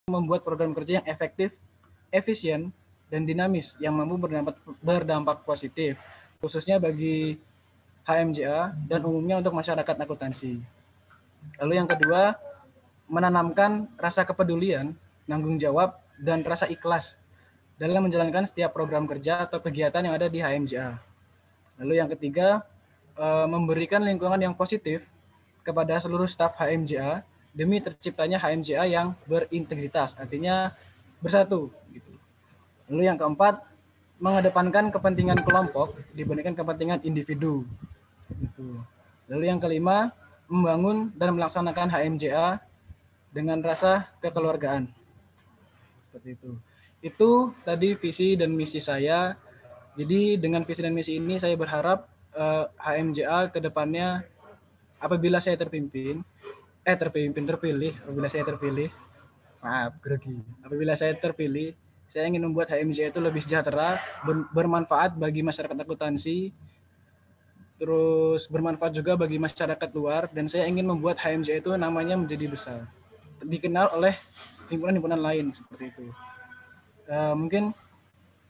membuat program kerja yang efektif, efisien, dan dinamis yang mampu berdampak positif, khususnya bagi HMJA dan umumnya untuk masyarakat akuntansi. Lalu yang kedua, menanamkan rasa kepedulian, tanggung jawab, dan rasa ikhlas dalam menjalankan setiap program kerja atau kegiatan yang ada di HMJA. Lalu yang ketiga, memberikan lingkungan yang positif kepada seluruh staf HMJA demi terciptanya HMJA yang berintegritas, artinya bersatu. Gitu. Lalu yang keempat, mengedepankan kepentingan kelompok dibandingkan kepentingan individu. Gitu. Lalu yang kelima, membangun dan melaksanakan HMJA dengan rasa kekeluargaan. Seperti itu. Itu tadi visi dan misi saya. Jadi dengan visi dan misi ini saya berharap HMJA ke depannya apabila saya terpilih, apabila saya terpilih, saya ingin membuat HMJA itu lebih sejahtera, bermanfaat bagi masyarakat akuntansi, terus bermanfaat juga bagi masyarakat luar, dan saya ingin membuat HMJA itu namanya menjadi besar, dikenal oleh himpunan-himpunan lain seperti itu. Mungkin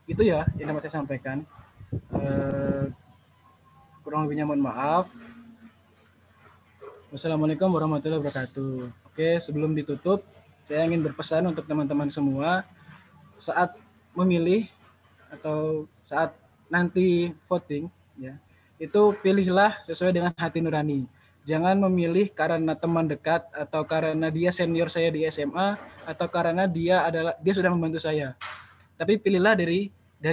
itu ya yang dapat saya sampaikan. Kurang lebihnya mohon maaf. Wassalamualaikum warahmatullahi wabarakatuh. Oke, sebelum ditutup, saya ingin berpesan untuk teman-teman semua, saat memilih atau saat nanti voting, ya, itu pilihlah sesuai dengan hati nurani. Jangan memilih karena teman dekat atau karena dia senior saya di SMA atau karena dia sudah membantu saya. Tapi pilihlah dari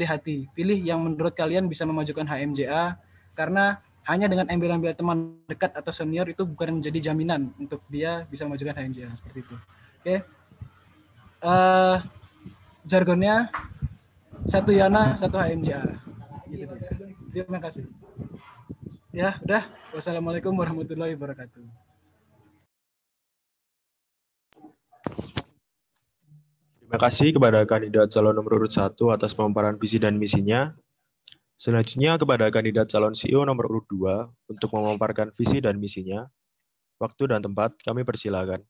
hati. Pilih yang menurut kalian bisa memajukan HMJA, karena hanya dengan ambil-ambil teman dekat atau senior itu bukan menjadi jaminan untuk dia bisa memajukan HMJA seperti itu. Oke. Jargonnya satu Yana, satu HMJA. Gitu. Terima kasih. Ya, udah. Wassalamualaikum warahmatullahi wabarakatuh. Terima kasih kepada kandidat calon nomor urut 1 atas pemaparan visi dan misinya. Selanjutnya kepada kandidat calon CEO nomor urut 2 untuk memaparkan visi dan misinya. Waktu dan tempat kami persilakan.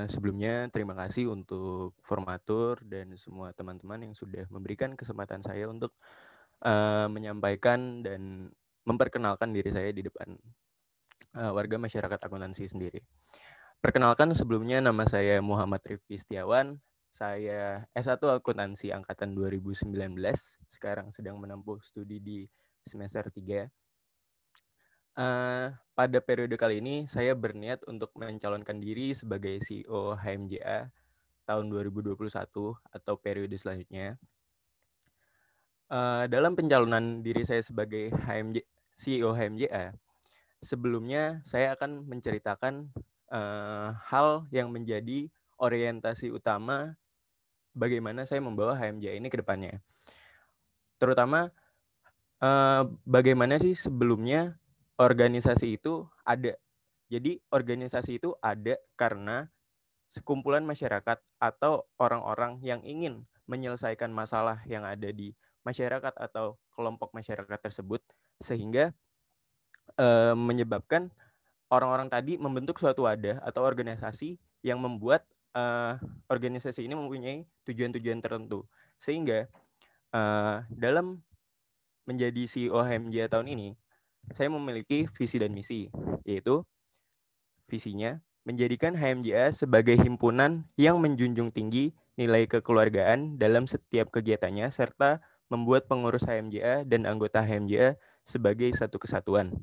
Sebelumnya terima kasih untuk formatur dan semua teman-teman yang sudah memberikan kesempatan saya untuk menyampaikan dan memperkenalkan diri saya di depan warga masyarakat akuntansi sendiri. Perkenalkan, sebelumnya nama saya Muhammad Rifki Setiawan. Saya S1 Akuntansi angkatan 2019. Sekarang sedang menempuh studi di semester 3. Pada periode kali ini saya berniat untuk mencalonkan diri sebagai CEO HMJA tahun 2021 atau periode selanjutnya. Dalam pencalonan diri saya sebagai CEO HMJA, sebelumnya saya akan menceritakan hal yang menjadi orientasi utama bagaimana saya membawa HMJA ini ke depannya. Terutama bagaimana sih sebelumnya organisasi itu ada. Jadi organisasi itu ada karena sekumpulan masyarakat atau orang-orang yang ingin menyelesaikan masalah yang ada di masyarakat atau kelompok masyarakat tersebut, sehingga menyebabkan orang-orang tadi membentuk suatu wadah atau organisasi yang membuat organisasi ini mempunyai tujuan-tujuan tertentu. Sehingga dalam menjadi CEO HMJA tahun ini, saya memiliki visi dan misi, yaitu visinya menjadikan HMJA sebagai himpunan yang menjunjung tinggi nilai kekeluargaan dalam setiap kegiatannya, serta membuat pengurus HMJA dan anggota HMJA sebagai satu kesatuan.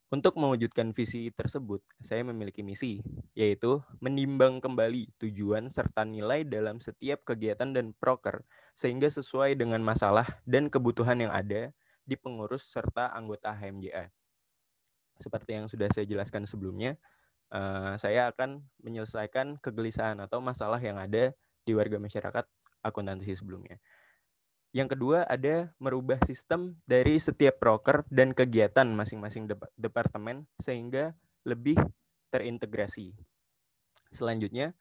Untuk mewujudkan visi tersebut, saya memiliki misi, yaitu menimbang kembali tujuan serta nilai dalam setiap kegiatan dan proker, sehingga sesuai dengan masalah dan kebutuhan yang ada di pengurus serta anggota HMJA. Seperti yang sudah saya jelaskan sebelumnya, saya akan menyelesaikan kegelisahan atau masalah yang ada di warga masyarakat akuntansi sebelumnya. Yang kedua ada merubah sistem dari setiap proker dan kegiatan masing-masing departemen sehingga lebih terintegrasi. Selanjutnya,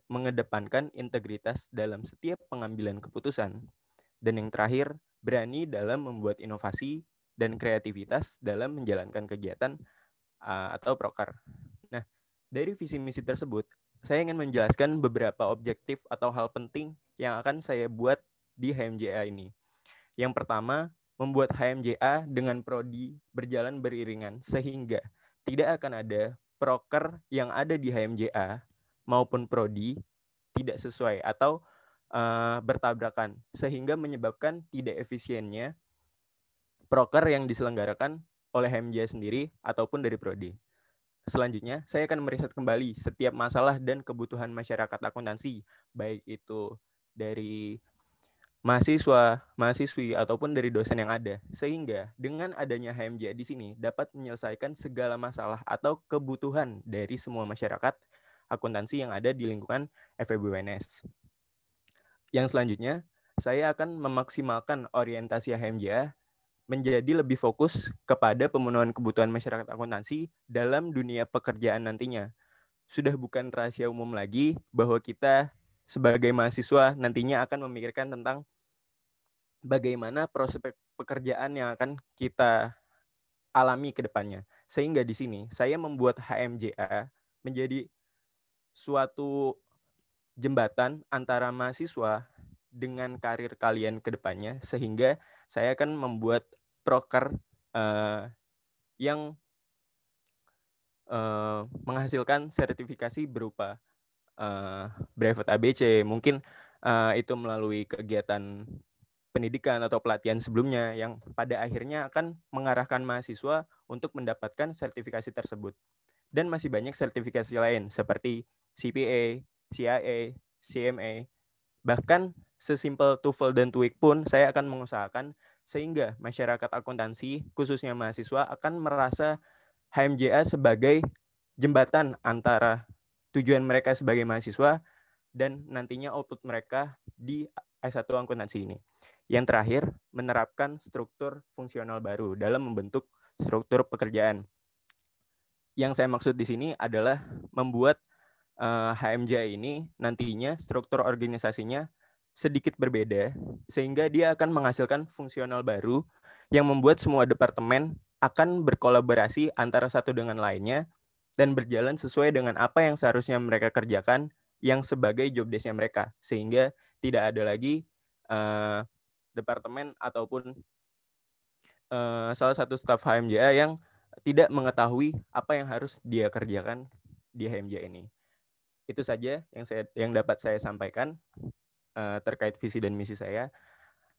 mengedepankan integritas dalam setiap pengambilan keputusan. Dan yang terakhir, berani dalam membuat inovasi dan kreativitas dalam menjalankan kegiatan atau proker. Nah, dari visi misi tersebut, saya ingin menjelaskan beberapa objektif atau hal penting yang akan saya buat di HMJA ini. Yang pertama, membuat HMJA dengan prodi berjalan beriringan sehingga tidak akan ada proker yang ada di HMJA maupun prodi tidak sesuai atau bertabrakan sehingga menyebabkan tidak efisiennya proker yang diselenggarakan oleh HMJA sendiri ataupun dari prodi. Selanjutnya, saya akan meriset kembali setiap masalah dan kebutuhan masyarakat akuntansi, baik itu dari mahasiswa, mahasiswi, ataupun dari dosen yang ada. Sehingga dengan adanya HMJA di sini dapat menyelesaikan segala masalah atau kebutuhan dari semua masyarakat akuntansi yang ada di lingkungan FEB UNS. Yang selanjutnya, saya akan memaksimalkan orientasi HMJA menjadi lebih fokus kepada pemenuhan kebutuhan masyarakat akuntansi dalam dunia pekerjaan nantinya. Sudah bukan rahasia umum lagi bahwa kita sebagai mahasiswa nantinya akan memikirkan tentang bagaimana prospek pekerjaan yang akan kita alami ke depannya. Sehingga di sini saya membuat HMJA menjadi suatu jembatan antara mahasiswa dengan karir kalian ke depannya, sehingga saya akan membuat proker yang menghasilkan sertifikasi berupa brevet ABC, mungkin itu melalui kegiatan pendidikan atau pelatihan sebelumnya yang pada akhirnya akan mengarahkan mahasiswa untuk mendapatkan sertifikasi tersebut. Dan masih banyak sertifikasi lain seperti CPA, CIA, CMA, bahkan sesimpel TOEFL dan TOEIC pun saya akan mengusahakan sehingga masyarakat akuntansi, khususnya mahasiswa, akan merasa HMJA sebagai jembatan antara tujuan mereka sebagai mahasiswa dan nantinya output mereka di S1 akuntansi ini. Yang terakhir, menerapkan struktur fungsional baru dalam membentuk struktur pekerjaan. Yang saya maksud di sini adalah membuat HMJA ini nantinya struktur organisasinya sedikit berbeda, sehingga dia akan menghasilkan fungsional baru yang membuat semua departemen akan berkolaborasi antara satu dengan lainnya dan berjalan sesuai dengan apa yang seharusnya mereka kerjakan yang sebagai job desk-nya mereka, sehingga tidak ada lagi departemen ataupun salah satu staf HMJA yang tidak mengetahui apa yang harus dia kerjakan di HMJA ini. Itu saja yang dapat saya sampaikan terkait visi dan misi saya.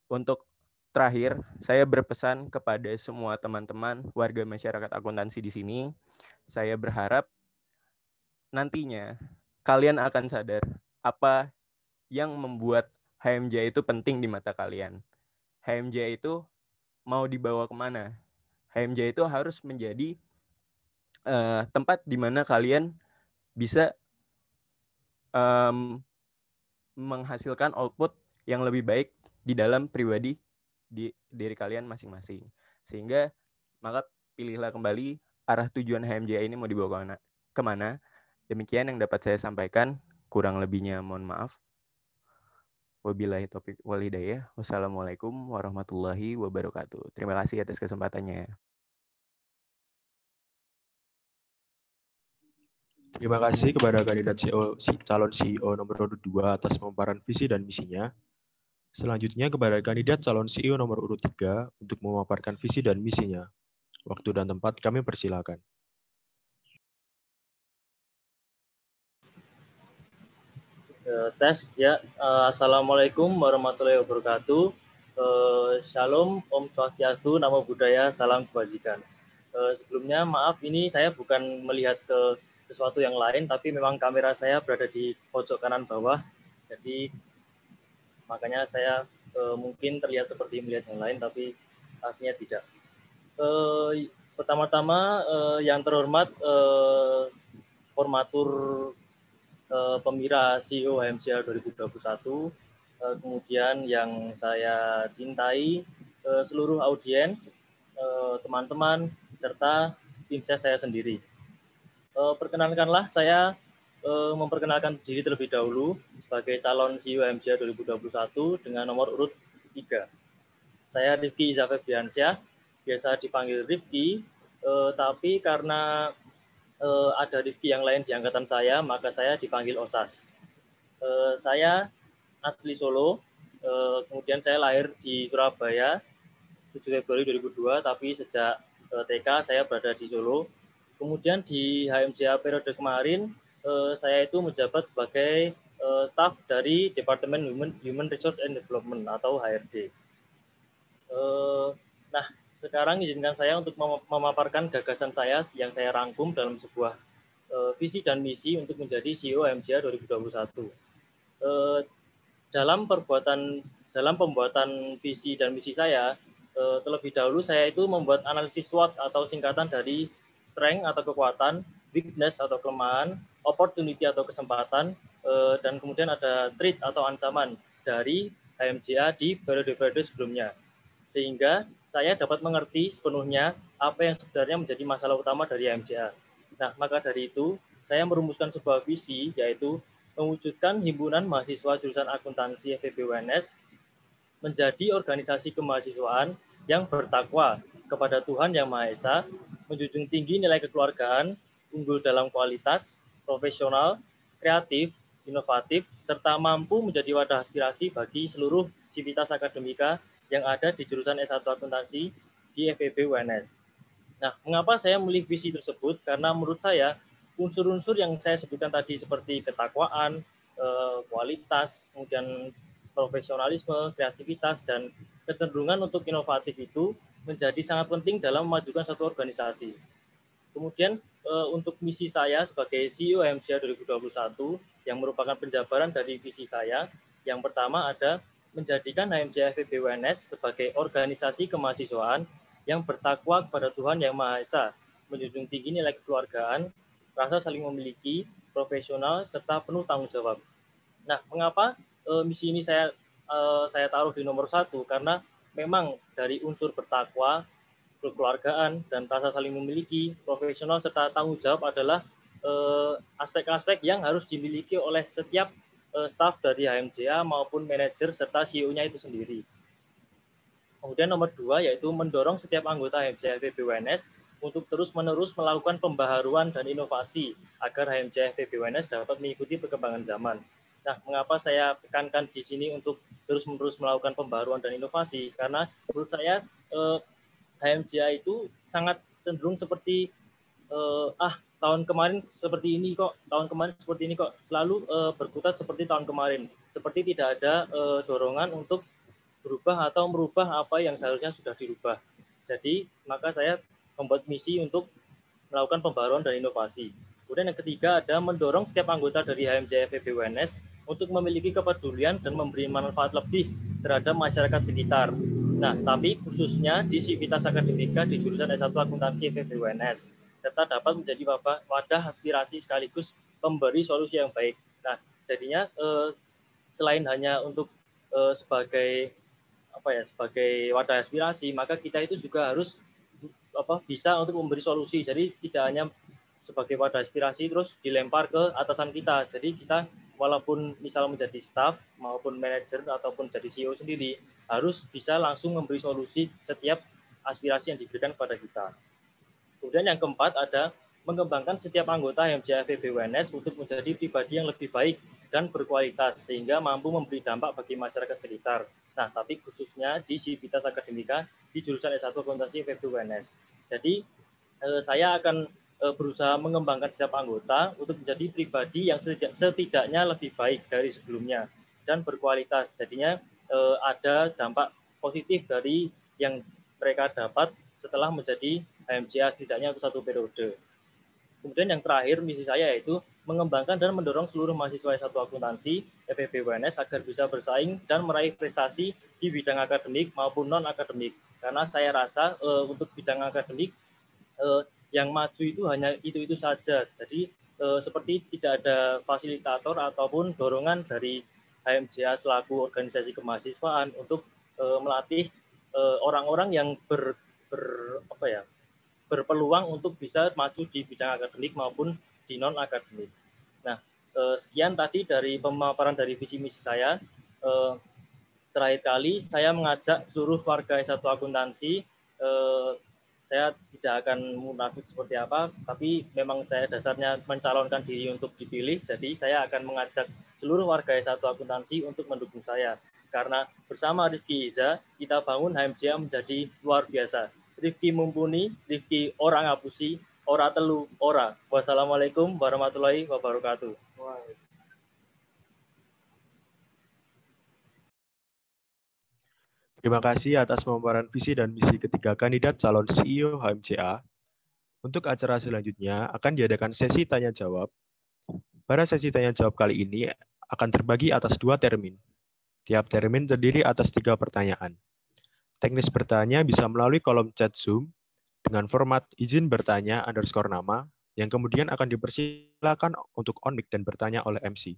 Untuk terakhir, saya berpesan kepada semua teman-teman warga masyarakat akuntansi di sini. Saya berharap nantinya kalian akan sadar apa yang membuat HMJA itu penting di mata kalian. HMJA itu mau dibawa kemana? HMJA itu harus menjadi tempat di mana kalian bisa menghasilkan output yang lebih baik di dalam pribadi di diri kalian masing-masing. Sehingga maka pilihlah kembali arah tujuan HMJA ini mau dibawa kemana. Demikian yang dapat saya sampaikan. Kurang lebihnya mohon maaf. Wabillahi taufiq wal hidayah. Wassalamualaikum warahmatullahi wabarakatuh. Terima kasih atas kesempatannya. Terima kasih kepada kandidat calon CEO nomor 2 atas pemaparan visi dan misinya. Selanjutnya kepada kandidat calon CEO nomor urut 3 untuk memaparkan visi dan misinya. Waktu dan tempat kami persilakan. Tes ya. Assalamualaikum warahmatullahi wabarakatuh. Shalom, Om Swastiastu, Namo Buddhaya, salam kebajikan. Sebelumnya maaf, ini saya bukan melihat ke sesuatu yang lain, tapi memang kamera saya berada di pojok kanan bawah, jadi makanya saya mungkin terlihat seperti melihat yang lain, tapi aslinya tidak. Pertama-tama yang terhormat formatur Pemira CEO HMJA 2021, kemudian yang saya cintai seluruh audiens, teman-teman, serta tim saya sendiri. Perkenalkanlah saya memperkenalkan diri terlebih dahulu sebagai calon CEO HMJA 2021 dengan nomor urut 3. Saya Rifki Iza Febriansyah, biasa dipanggil Rifki, tapi karena ada Rifki yang lain di angkatan saya, maka saya dipanggil OSAS. Saya asli Solo, kemudian saya lahir di Surabaya 7 Februari 2002, tapi sejak TK saya berada di Solo. Kemudian di HMJA periode kemarin, saya itu menjabat sebagai staf dari Departemen Human Resource and Development atau HRD. Nah, sekarang izinkan saya untuk memaparkan gagasan saya yang saya rangkum dalam sebuah visi dan misi untuk menjadi CEO HMJA 2021. Dalam pembuatan visi dan misi saya, terlebih dahulu saya itu membuat analisis SWOT atau singkatan dari strength atau kekuatan, weakness atau kelemahan, opportunity atau kesempatan, dan kemudian ada threat atau ancaman dari HMJA di periode-periode sebelumnya. Sehingga saya dapat mengerti sepenuhnya apa yang sebenarnya menjadi masalah utama dari HMJA. Nah, maka dari itu, saya merumuskan sebuah visi, yaitu mewujudkan himpunan mahasiswa jurusan akuntansi FEB UNS menjadi organisasi kemahasiswaan yang bertakwa kepada Tuhan Yang Maha Esa, menjunjung tinggi nilai kekeluargaan, unggul dalam kualitas, profesional, kreatif, inovatif, serta mampu menjadi wadah aspirasi bagi seluruh sivitas akademika yang ada di jurusan S1 akuntansi di FEB UNS. Nah, mengapa saya memilih visi tersebut? Karena menurut saya unsur-unsur yang saya sebutkan tadi seperti ketakwaan, kualitas, kemudian profesionalisme, kreativitas, dan kecenderungan untuk inovatif itu menjadi sangat penting dalam memajukan satu organisasi. Kemudian untuk misi saya sebagai CEO HMJA 2021 yang merupakan penjabaran dari visi saya, yang pertama ada menjadikan HMJA FEB UNS sebagai organisasi kemahasiswaan yang bertakwa kepada Tuhan Yang Maha Esa, menjunjung tinggi nilai kekeluargaan, rasa saling memiliki, profesional, serta penuh tanggung jawab. Nah, mengapa misi ini saya taruh di nomor 1? Karena memang dari unsur bertakwa, kekeluargaan, dan rasa saling memiliki, profesional, serta tanggung jawab adalah aspek-aspek yang harus dimiliki oleh setiap staf dari HMJA maupun manajer serta CEO-nya itu sendiri. Kemudian nomor 2 yaitu mendorong setiap anggota HMJA FEB UNS untuk terus-menerus melakukan pembaharuan dan inovasi agar HMJA FEB UNS dapat mengikuti perkembangan zaman. Nah, mengapa saya tekankan di sini untuk terus-menerus melakukan pembaharuan dan inovasi? Karena menurut saya HMJA itu sangat cenderung seperti tahun kemarin seperti ini kok, selalu berkutat seperti tahun kemarin, seperti tidak ada dorongan untuk berubah atau merubah apa yang seharusnya sudah dirubah. Jadi, maka saya membuat misi untuk melakukan pembaruan dan inovasi. Kemudian yang ketiga ada mendorong setiap anggota dari HMJA FEB UNS untuk memiliki kepedulian dan memberi manfaat lebih terhadap masyarakat sekitar. Nah, tapi khususnya di sivitas akademika di jurusan S1 Akuntansi FEB UNS, serta dapat menjadi wadah aspirasi sekaligus pemberi solusi yang baik. Nah, jadinya selain hanya untuk sebagai wadah aspirasi, maka kita itu juga harus bisa untuk memberi solusi. Jadi tidak hanya sebagai wadah aspirasi terus dilempar ke atasan kita. Jadi kita walaupun misal menjadi staff maupun manajer ataupun jadi CEO sendiri harus bisa langsung memberi solusi setiap aspirasi yang diberikan kepada kita. Kemudian yang keempat ada mengembangkan setiap anggota HMJA FEB UNS untuk menjadi pribadi yang lebih baik dan berkualitas sehingga mampu memberi dampak bagi masyarakat sekitar. Nah, tapi khususnya di sivitas akademika di jurusan S1 Akuntansi FEB UNS. Jadi saya akan berusaha mengembangkan setiap anggota untuk menjadi pribadi yang setidaknya lebih baik dari sebelumnya dan berkualitas. Jadinya ada dampak positif dari yang mereka dapat setelah menjadi HMJA setidaknya untuk satu periode. Kemudian yang terakhir misi saya yaitu mengembangkan dan mendorong seluruh mahasiswa S1 akuntansi FEB UNS agar bisa bersaing dan meraih prestasi di bidang akademik maupun non akademik. Karena saya rasa untuk bidang akademik yang maju itu hanya itu saja. Jadi seperti tidak ada fasilitator ataupun dorongan dari HMJA selaku organisasi kemahasiswaan untuk melatih orang-orang yang berpeluang untuk bisa maju di bidang akademik maupun di non akademik. Nah, sekian tadi dari pemaparan dari visi misi saya. Terakhir kali saya mengajak seluruh warga S1 akuntansi saya tidak akan munafik seperti apa, tapi memang saya dasarnya mencalonkan diri untuk dipilih, jadi saya akan mengajak seluruh warga S1 akuntansi untuk mendukung saya. Karena bersama Rifki Iza, kita bangun HMJA menjadi luar biasa. Rifki mumpuni, Rifki ora ngapusi, ora telu, ora. Wassalamualaikum warahmatullahi wabarakatuh. Terima kasih atas pemaparan visi dan misi ketiga kandidat calon CEO HMJA. Untuk acara selanjutnya akan diadakan sesi tanya-jawab. Pada sesi tanya-jawab kali ini akan terbagi atas 2 termin. Tiap termin terdiri atas 3 pertanyaan. Teknis bertanya bisa melalui kolom chat Zoom dengan format izin bertanya _ nama yang kemudian akan dipersilakan untuk on mic dan bertanya oleh MC.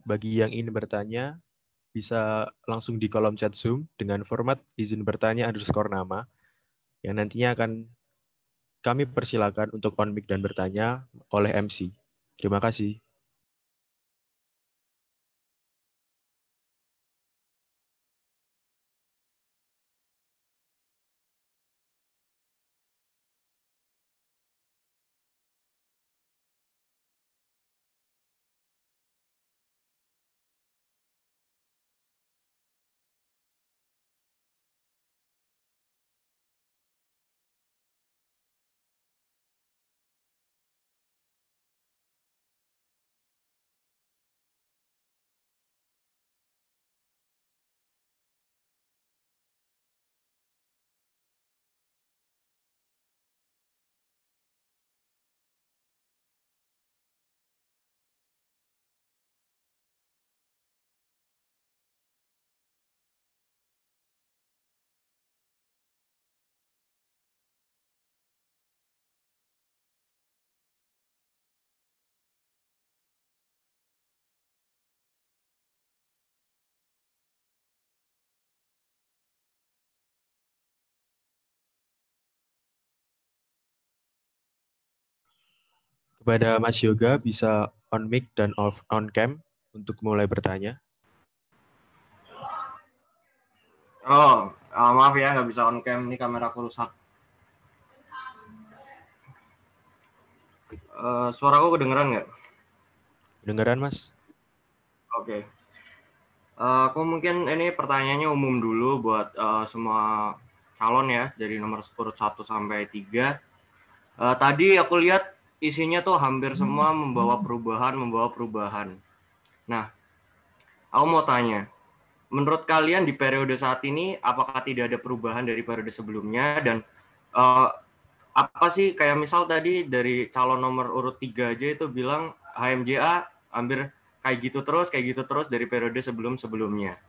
Bagi yang ingin bertanya, bisa langsung di kolom chat Zoom dengan format izin bertanya _ nama, yang nantinya akan kami persilakan untuk on mic dan bertanya oleh MC. Terima kasih. Kepada Mas Yoga bisa on mic dan on cam untuk mulai bertanya. Oh, maaf ya, nggak bisa on cam, ini kameraku rusak. Suaraku kedengeran nggak? Kedengeran, Mas? Oke. Aku mungkin ini pertanyaannya umum dulu buat semua calon ya, dari nomor urut 1 sampai 3. Tadi aku lihat isinya tuh hampir semua membawa perubahan. Nah, aku mau tanya, menurut kalian di periode saat ini apakah tidak ada perubahan dari periode sebelumnya, dan apa sih, kayak misal tadi dari calon nomor urut 3 aja itu bilang HMJA hampir kayak gitu terus dari periode sebelumnya.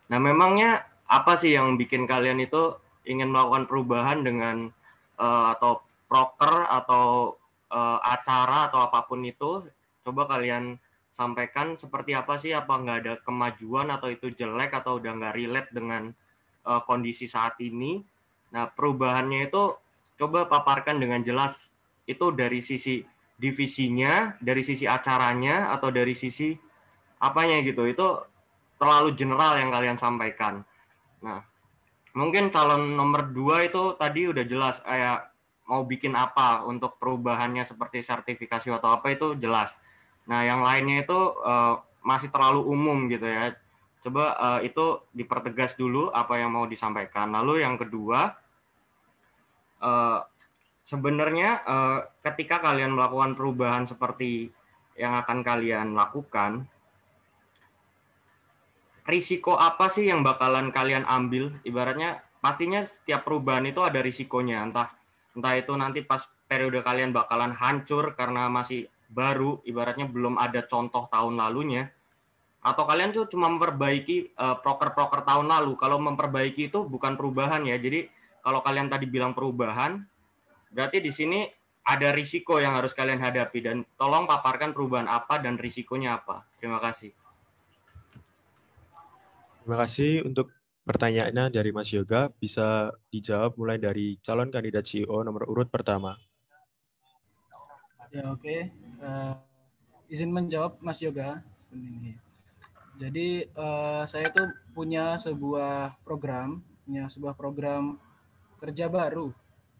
Nah, memangnya apa sih yang bikin kalian itu ingin melakukan perubahan dengan atau proker atau acara atau apapun itu? Coba kalian sampaikan seperti apa sih, apa nggak ada kemajuan atau itu jelek atau udah nggak relate dengan kondisi saat ini. Nah, perubahannya itu coba paparkan dengan jelas, itu dari sisi divisinya, dari sisi acaranya, atau dari sisi apanya gitu. Itu terlalu general yang kalian sampaikan. Nah, mungkin calon nomor 2 itu tadi udah jelas kayak mau bikin apa untuk perubahannya seperti sertifikasi atau apa, itu jelas. Nah, yang lainnya itu masih terlalu umum gitu ya. Coba itu dipertegas dulu apa yang mau disampaikan. Lalu yang kedua, sebenarnya ketika kalian melakukan perubahan seperti yang akan kalian lakukan, risiko apa sih yang bakalan kalian ambil? Ibaratnya pastinya setiap perubahan itu ada risikonya, entah itu nanti pas periode kalian bakalan hancur karena masih baru, ibaratnya belum ada contoh tahun lalunya, atau kalian tuh cuma memperbaiki proker-proker tahun lalu? Kalau memperbaiki itu bukan perubahan ya. Jadi kalau kalian tadi bilang perubahan, berarti di sini ada risiko yang harus kalian hadapi, dan tolong paparkan perubahan apa dan risikonya apa. Terima kasih. Terima kasih untuk pertanyaannya dari Mas Yoga. Bisa dijawab mulai dari calon kandidat CEO nomor urut pertama. Ya, oke. Izin menjawab Mas Yoga. Jadi saya tuh punya sebuah program kerja baru.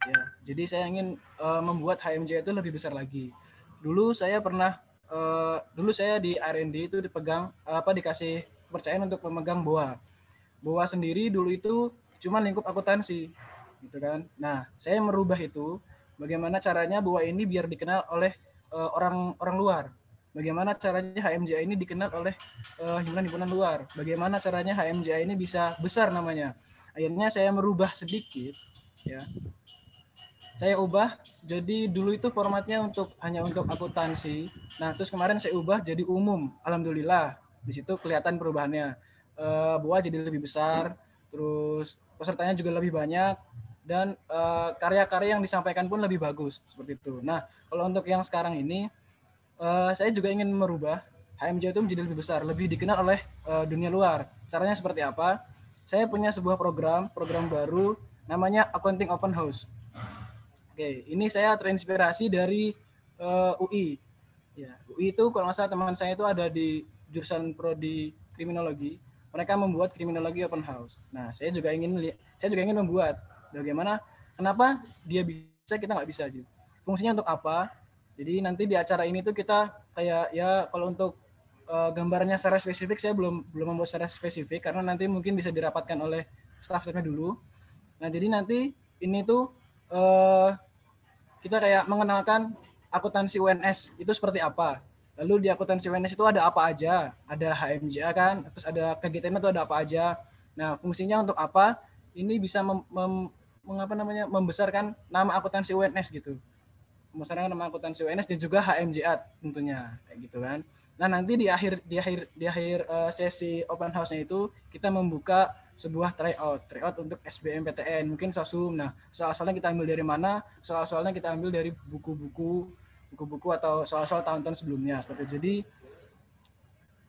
Ya, jadi saya ingin membuat HMJ itu lebih besar lagi. Dulu saya di R&D itu dikasih kepercayaan untuk memegang BOA. BOA sendiri dulu itu cuma lingkup akuntansi, gitu kan. Nah, saya merubah itu. Bagaimana caranya BOA ini biar dikenal oleh orang luar. Bagaimana caranya HMJA ini dikenal oleh himpunan-himpunan luar. Bagaimana caranya HMJA ini bisa besar namanya. Akhirnya saya merubah sedikit, ya. Saya ubah, jadi dulu itu formatnya hanya untuk akuntansi. Nah, terus kemarin saya ubah jadi umum. Alhamdulillah, di situ kelihatan perubahannya. BOA jadi lebih besar, terus pesertanya juga lebih banyak, dan karya-karya yang disampaikan pun lebih bagus, seperti itu. Nah, kalau untuk yang sekarang ini, saya juga ingin merubah HMJ itu menjadi lebih besar, lebih dikenal oleh dunia luar. Caranya seperti apa? Saya punya sebuah program baru, namanya Accounting Open House. Oke, ini saya terinspirasi dari UI. Ya, UI itu kalau nggak salah teman saya itu ada di jurusan prodi kriminologi. Mereka membuat kriminologi open house. Nah, saya juga ingin membuat. Bagaimana? Kenapa dia bisa, kita nggak bisa? Gitu. Fungsinya untuk apa? Jadi nanti di acara ini tuh kita kayak ya kalau untuk gambarnya secara spesifik saya belum membuat secara spesifik karena nanti mungkin bisa dirapatkan oleh staff-staffnya dulu. Nah, jadi nanti ini tuh kita kayak mengenalkan akuntansi UNS itu seperti apa. Lalu di akuntansi UNS itu ada apa aja? Ada HMJA kan, terus ada kegiatannya itu ada apa aja. Nah, fungsinya untuk apa? Ini bisa membesarkan nama akuntansi UNS gitu. Membesarkan nama akuntansi UNS dan juga HMJA tentunya kayak gitu kan. Nah, nanti di akhir sesi open house-nya itu kita membuka sebuah tryout untuk SBMPTN, mungkin SOSUM. Nah, soal-soalnya kita ambil dari mana? Soal-soalnya kita ambil dari buku-buku atau soal-soal tahun-tahun sebelumnya seperti itu. Jadi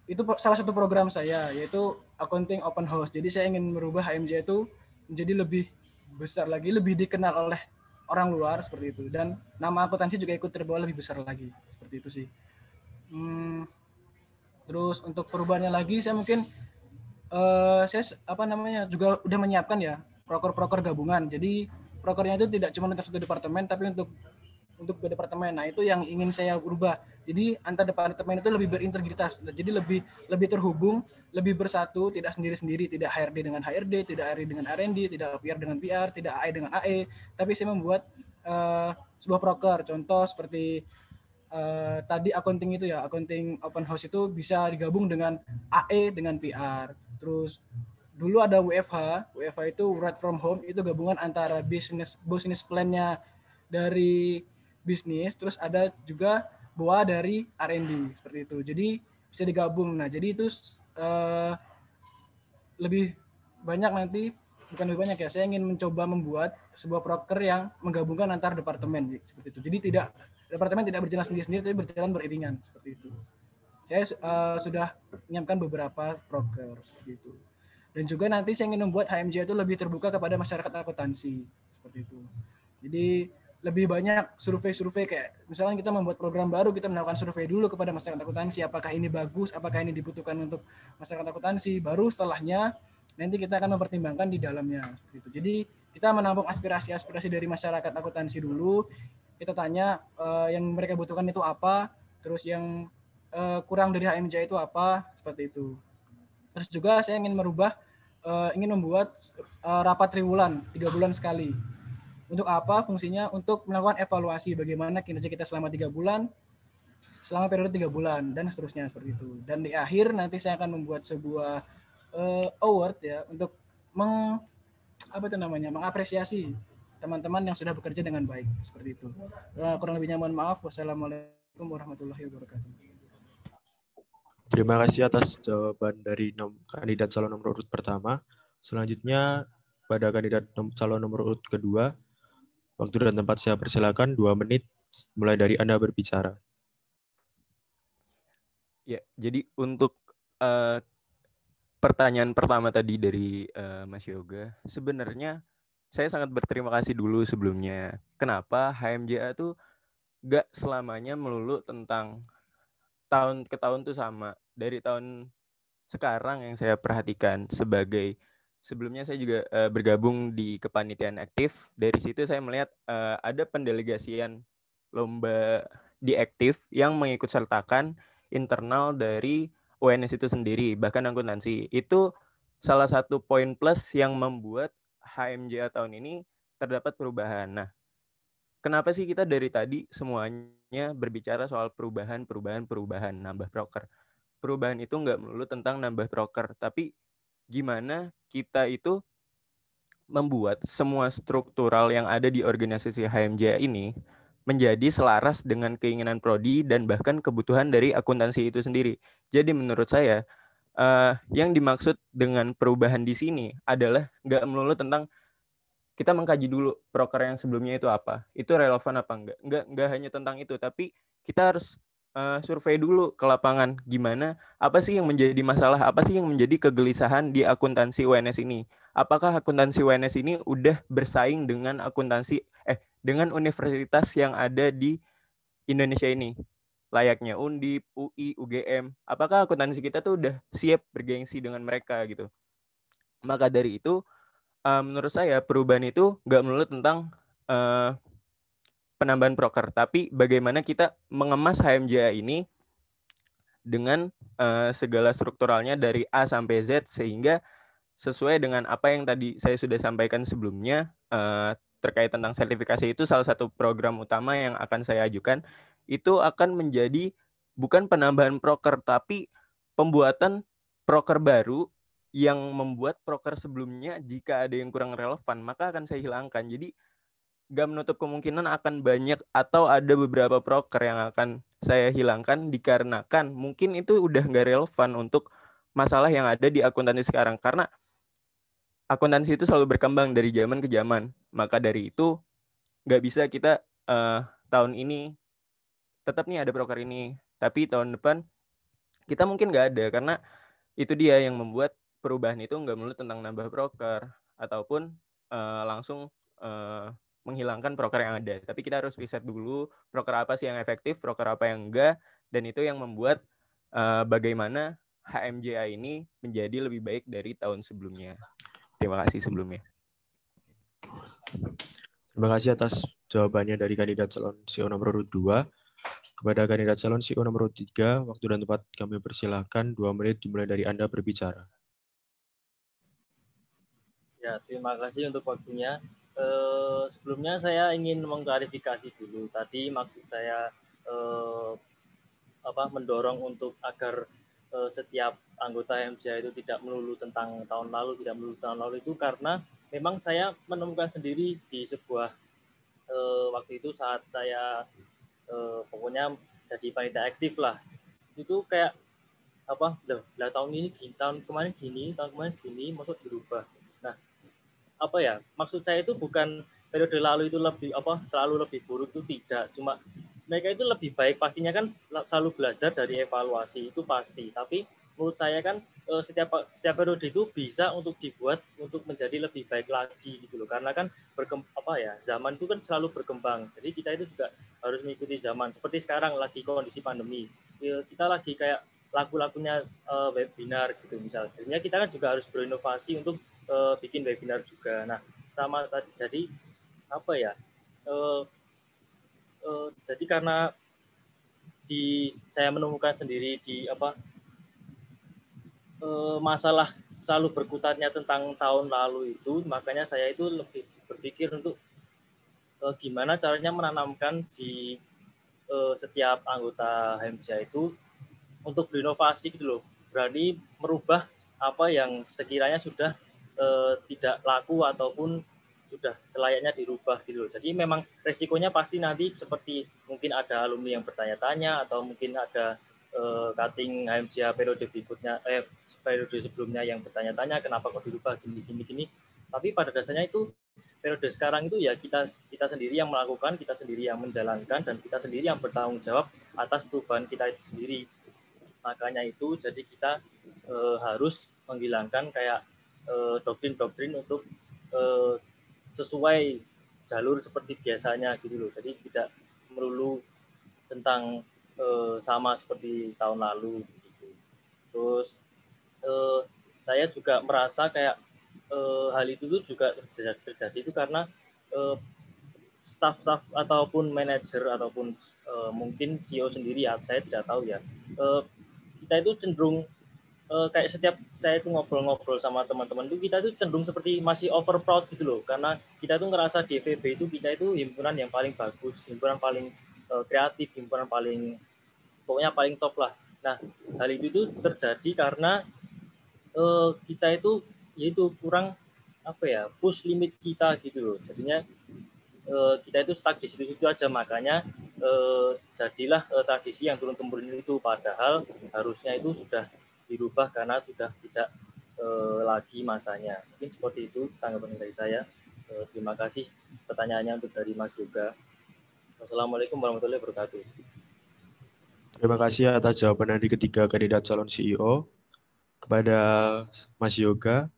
itu salah satu program saya, yaitu Accounting Open House. Jadi saya ingin merubah HMJ itu menjadi lebih besar lagi, lebih dikenal oleh orang luar seperti itu, dan nama akuntansi juga ikut terbawa lebih besar lagi seperti itu sih. Terus untuk perubahannya lagi, saya mungkin saya juga udah menyiapkan ya proker gabungan. Jadi prokernya itu tidak cuma untuk satu departemen, tapi untuk dua departemen. Nah, itu yang ingin saya ubah. Jadi antar departemen itu lebih berintegritas. Jadi lebih terhubung, lebih bersatu, tidak sendiri-sendiri, tidak HRD dengan HRD, tidak RD dengan R&D, tidak PR dengan PR, tidak AE dengan AE. Tapi saya membuat sebuah proker. Contoh seperti tadi accounting itu ya, accounting open house itu bisa digabung dengan AE dengan PR. Terus dulu ada WFH itu work from home, itu gabungan antara business plan-nya dari bisnis, terus ada juga BOA dari R&D seperti itu. Jadi bisa digabung. Nah, jadi itu lebih banyak nanti, bukan lebih banyak ya, saya ingin mencoba membuat sebuah proker yang menggabungkan antar departemen seperti itu. Jadi departemen tidak berjalan sendiri-sendiri, tapi berjalan beriringan seperti itu. Saya sudah menyiapkan beberapa proker seperti itu. Dan juga nanti saya ingin membuat HMJ itu lebih terbuka kepada masyarakat akuntansi seperti itu. Jadi lebih banyak survei-survei, kayak misalnya kita membuat program baru, kita melakukan survei dulu kepada masyarakat akuntansi, apakah ini bagus, apakah ini dibutuhkan untuk masyarakat akuntansi. Baru setelahnya nanti kita akan mempertimbangkan di dalamnya gitu. Jadi kita menampung aspirasi dari masyarakat akuntansi dulu. Kita tanya yang mereka butuhkan itu apa, terus yang kurang dari HMJ itu apa, seperti itu. Terus juga saya ingin membuat rapat triwulan 3 bulan sekali. Untuk apa fungsinya? Untuk melakukan evaluasi bagaimana kinerja kita selama 3 bulan, selama periode 3 bulan, dan seterusnya seperti itu. Dan di akhir nanti saya akan membuat sebuah award ya untuk mengapresiasi teman-teman yang sudah bekerja dengan baik seperti itu. Kurang lebihnya mohon maaf. Wassalamualaikum Assalamualaikum warahmatullahi wabarakatuh. Terima kasih atas jawaban dari kandidat calon nomor urut pertama. Selanjutnya pada kandidat calon nomor urut kedua, waktu dan tempat saya persilakan 2 menit mulai dari Anda berbicara. Ya, jadi untuk pertanyaan pertama tadi dari Mas Yoga, sebenarnya saya sangat berterima kasih dulu sebelumnya. Kenapa HMJA tuh gak selamanya melulu tentang tahun ke tahun tuh sama. Dari tahun sekarang yang saya perhatikan sebagai sebelumnya saya juga bergabung di kepanitiaan aktif. Dari situ saya melihat ada pendelegasian lomba di aktif yang mengikut sertakan internal dari UNS itu sendiri, bahkan akuntansi. Itu salah satu poin plus yang membuat HMJA tahun ini terdapat perubahan. Nah, kenapa sih kita dari tadi semuanya berbicara soal perubahan, nambah proker? Perubahan itu nggak melulu tentang nambah proker, tapi gimana kita itu membuat semua struktural yang ada di organisasi HMJA ini menjadi selaras dengan keinginan prodi dan bahkan kebutuhan dari akuntansi itu sendiri. Jadi menurut saya, yang dimaksud dengan perubahan di sini adalah nggak melulu tentang kita mengkaji dulu proker yang sebelumnya itu apa, itu relevan apa enggak hanya tentang itu, tapi kita harus survei dulu ke lapangan gimana, apa sih yang menjadi masalah, apa sih yang menjadi kegelisahan di akuntansi UNS ini, apakah akuntansi UNS ini udah bersaing dengan dengan universitas yang ada di Indonesia ini, layaknya Undip, UI, UGM, apakah akuntansi kita tuh udah siap bergengsi dengan mereka gitu. Maka dari itu menurut saya perubahan itu nggak melulu tentang penambahan proker, tapi bagaimana kita mengemas HMJA ini dengan segala strukturalnya dari A sampai Z sehingga sesuai dengan apa yang tadi saya sudah sampaikan sebelumnya terkait tentang sertifikasi. Itu salah satu program utama yang akan saya ajukan. Itu akan menjadi bukan penambahan proker, tapi pembuatan proker baru yang membuat proker sebelumnya jika ada yang kurang relevan, maka akan saya hilangkan. Jadi gak menutup kemungkinan akan banyak atau ada beberapa proker yang akan saya hilangkan dikarenakan mungkin itu udah gak relevan untuk masalah yang ada di akuntansi sekarang. Karena akuntansi itu selalu berkembang dari zaman ke zaman. Maka dari itu gak bisa kita tahun ini tetap nih ada proker ini, tapi tahun depan kita mungkin gak ada, karena itu dia yang membuat perubahan itu nggak melulu tentang nambah proker ataupun langsung menghilangkan proker yang ada. Tapi kita harus riset dulu proker apa sih yang efektif, proker apa yang enggak, dan itu yang membuat bagaimana HMJA ini menjadi lebih baik dari tahun sebelumnya. Terima kasih sebelumnya. Terima kasih atas jawabannya dari kandidat calon CEO nomor urut 2. Kepada kandidat calon CEO nomor urut 3, waktu dan tempat kami persilahkan 2 menit dimulai dari Anda berbicara. Ya, terima kasih untuk waktunya. Sebelumnya saya ingin mengklarifikasi dulu. Tadi maksud saya mendorong untuk agar setiap anggota HMJA itu tidak melulu tentang tahun lalu, itu karena memang saya menemukan sendiri di sebuah waktu itu saat saya pokoknya jadi panitia aktif lah. Itu kayak tahun ini gini, tahun kemarin gini, maksud dirubah. Nah, maksud saya itu bukan periode lalu itu selalu lebih buruk, itu tidak, cuma mereka itu lebih baik, pastinya kan selalu belajar dari evaluasi, itu pasti. Tapi menurut saya kan setiap periode itu bisa untuk dibuat untuk menjadi lebih baik lagi gitu loh, karena kan zaman itu kan selalu berkembang, jadi kita itu juga harus mengikuti zaman. Seperti sekarang lagi kondisi pandemi, kita lagi kayak lagu-lagunya webinar gitu misalnya, jadinya kita kan juga harus berinovasi untuk bikin webinar juga. Nah, sama tadi, jadi jadi karena saya menemukan sendiri di masalah selalu berkutatnya tentang tahun lalu itu, makanya saya itu lebih berpikir untuk gimana caranya menanamkan di setiap anggota HMJA itu untuk berinovasi gitu loh, berani merubah apa yang sekiranya sudah tidak laku ataupun sudah selayaknya dirubah gitu loh. Jadi memang resikonya pasti nanti seperti mungkin ada alumni yang bertanya-tanya atau mungkin ada cutting HMJA periode berikutnya periode sebelumnya yang bertanya-tanya kenapa kok dirubah gini. Tapi pada dasarnya itu periode sekarang itu ya kita sendiri yang melakukan, kita sendiri yang menjalankan, dan kita sendiri yang bertanggung jawab atas perubahan kita itu sendiri. Makanya itu jadi kita harus menghilangkan kayak doktrin-doktrin untuk sesuai jalur seperti biasanya gitu loh. Jadi tidak melulu tentang sama seperti tahun lalu gitu. Terus saya juga merasa kayak hal itu tuh juga terjadi itu karena staff-staff ataupun manajer ataupun mungkin CEO sendiri ya, saya tidak tahu ya. Kita itu cenderung kayak setiap saya itu ngobrol-ngobrol sama teman-teman itu kita itu cenderung seperti masih over proud gitu loh, karena kita tuh ngerasa di FEB itu kita itu himpunan yang paling bagus, himpunan paling kreatif, himpunan paling pokoknya paling top lah. Nah, hal itu tuh terjadi karena kita itu yaitu kurang apa ya, push limit kita gitu loh. Jadinya kita itu stuck di situ-situ aja, makanya jadilah tradisi yang turun-temurun itu, padahal harusnya itu sudah dirubah karena sudah tidak lagi masanya. Mungkin seperti itu tanggapan dari saya. Terima kasih pertanyaannya untuk dari Mas Yoga. Wassalamualaikum warahmatullahi wabarakatuh. Terima kasih atas jawaban dari ketiga kandidat calon CEO. Kepada Mas Yoga,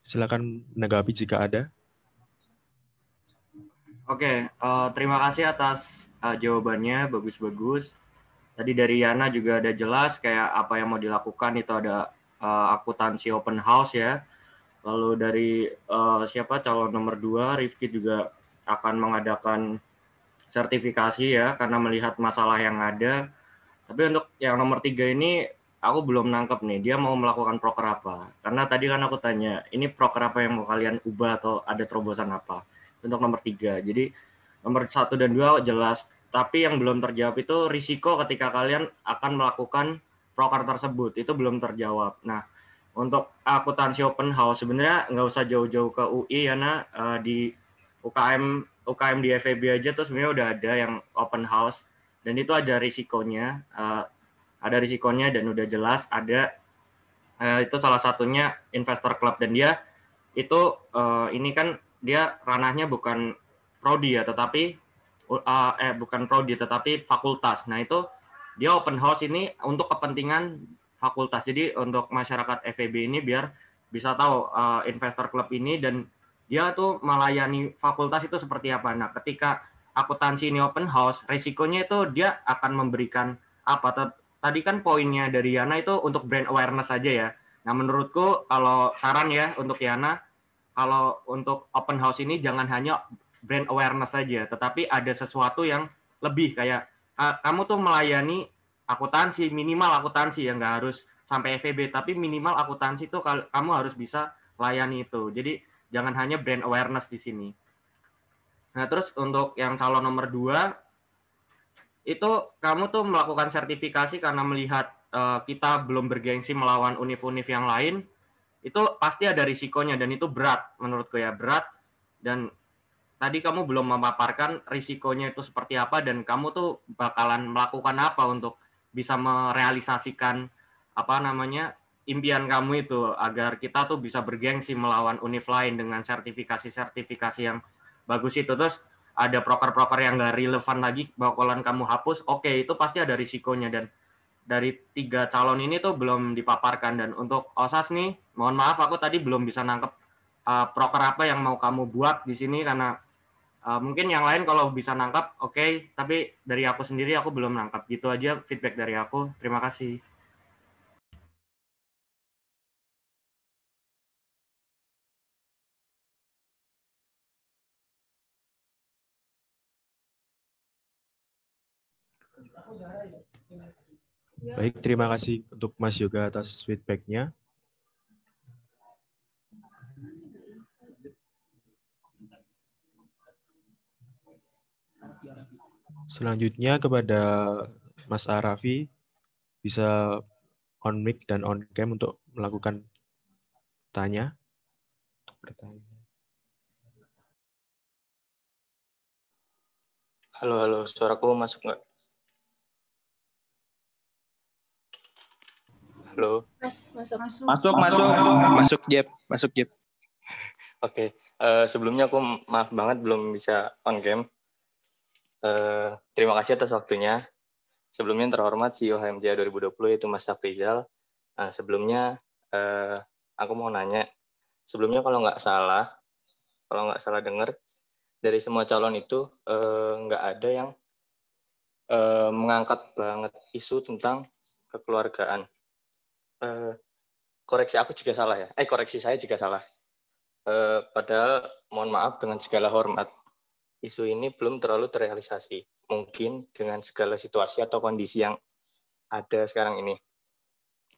silakan menanggapi jika ada. Oke, terima kasih atas jawabannya, bagus-bagus. Tadi dari Yana juga ada jelas kayak apa yang mau dilakukan, itu ada akuntansi open house ya. Lalu dari siapa calon nomor 2, Rifki juga akan mengadakan sertifikasi ya, karena melihat masalah yang ada. Tapi untuk yang nomor 3 ini, aku belum nangkep nih, dia mau melakukan proker apa. Karena tadi kan aku tanya, ini proker apa yang mau kalian ubah atau ada terobosan apa. Untuk nomor 3, jadi nomor 1 dan 2 jelas. Tapi yang belum terjawab itu risiko ketika kalian akan melakukan proker tersebut, itu belum terjawab. Nah, untuk akuntansi open house sebenarnya nggak usah jauh-jauh ke UI ya, di UKM di FEB aja tuh sebenarnya udah ada yang open house, dan itu ada risikonya, dan udah jelas ada. Itu salah satunya investor club, dan dia itu ini kan dia ranahnya bukan prodi ya, tetapi bukan prodi tetapi fakultas. Nah, itu dia open house ini untuk kepentingan fakultas. Jadi untuk masyarakat FEB ini biar bisa tahu investor club ini, dan dia tuh melayani fakultas itu seperti apa. Nah, ketika akuntansi ini open house, resikonya itu dia akan memberikan apa. Tadi kan poinnya dari Yana itu untuk brand awareness saja ya. Nah, menurutku kalau saran ya untuk Yana, kalau untuk open house ini jangan hanya brand awareness saja, tetapi ada sesuatu yang lebih kayak kamu tuh melayani akuntansi, minimal akuntansi ya, nggak harus sampai FEB, tapi minimal akuntansi tuh kamu harus bisa layani itu. Jadi jangan hanya brand awareness di sini. Nah, terus untuk yang calon nomor 2, itu kamu tuh melakukan sertifikasi karena melihat kita belum bergengsi melawan univ-univ yang lain, itu pasti ada risikonya, dan itu berat menurutku ya, berat. Dan tadi kamu belum memaparkan risikonya itu seperti apa, dan kamu tuh bakalan melakukan apa untuk bisa merealisasikan impian kamu itu, agar kita tuh bisa bergengsi melawan univ lain dengan sertifikasi-sertifikasi yang bagus itu. Terus ada proker-proker yang nggak relevan lagi bakalan kamu hapus, oke, itu pasti ada risikonya. Dan dari 3 calon ini tuh belum dipaparkan. Dan untuk OSAS nih, mohon maaf aku tadi belum bisa nangkep proker apa yang mau kamu buat di sini, karena mungkin yang lain kalau bisa nangkap oke, tapi dari aku sendiri aku belum nangkap. Gitu aja feedback dari aku. Terima kasih. Baik, terima kasih untuk Mas Yoga atas feedback-nya. Selanjutnya kepada Mas Arafi, bisa on mic dan on cam untuk melakukan bertanya. Halo, suaraku masuk nggak? Halo. Masuk Jeb. Oke. Sebelumnya aku maaf banget belum bisa on cam. Terima kasih atas waktunya. Sebelumnya yang terhormat CEO HMJA 2020 yaitu Mas Safrizal. Sebelumnya aku mau nanya. Sebelumnya kalau nggak salah dengar, dari semua calon itu nggak ada yang mengangkat banget isu tentang kekeluargaan. Koreksi saya jika salah. Padahal mohon maaf dengan segala hormat, isu ini belum terlalu terrealisasi. Mungkin dengan segala situasi atau kondisi yang ada sekarang ini.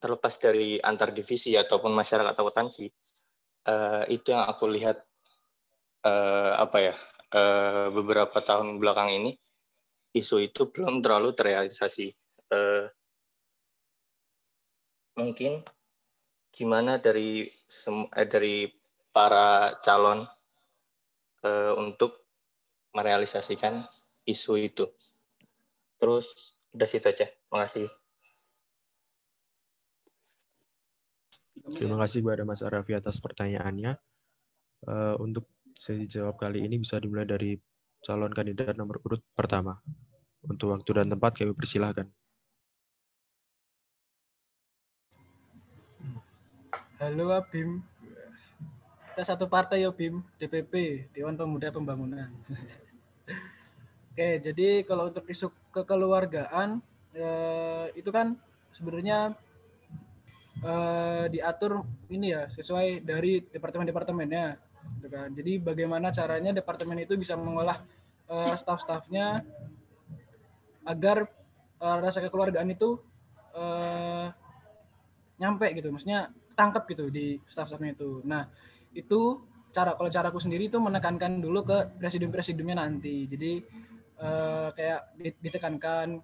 Terlepas dari antar divisi ataupun masyarakat akuntansi, itu yang aku lihat beberapa tahun belakang ini, isu itu belum terlalu terrealisasi. Mungkin gimana dari para calon untuk merealisasikan isu itu. Terus udah situ aja. Makasih. Terima kasih kepada Mas Arafi atas pertanyaannya. Untuk sesi jawab kali ini bisa dimulai dari calon kandidat nomor urut pertama. Untuk waktu dan tempat kami persilahkan. Halo Abim. Kita satu partai ya Bim, DPP, Dewan Pemuda Pembangunan. Oke, jadi kalau untuk isu kekeluargaan itu kan sebenarnya diatur ini ya sesuai dari departemen-departemennya, gitu kan. Jadi bagaimana caranya departemen itu bisa mengolah staf-stafnya agar rasa kekeluargaan itu nyampe gitu, maksudnya tangkap gitu di staf-stafnya itu. Nah, itu kalau caraku sendiri itu menekankan dulu ke presidium-presidiumnya nanti. Jadi kayak ditekankan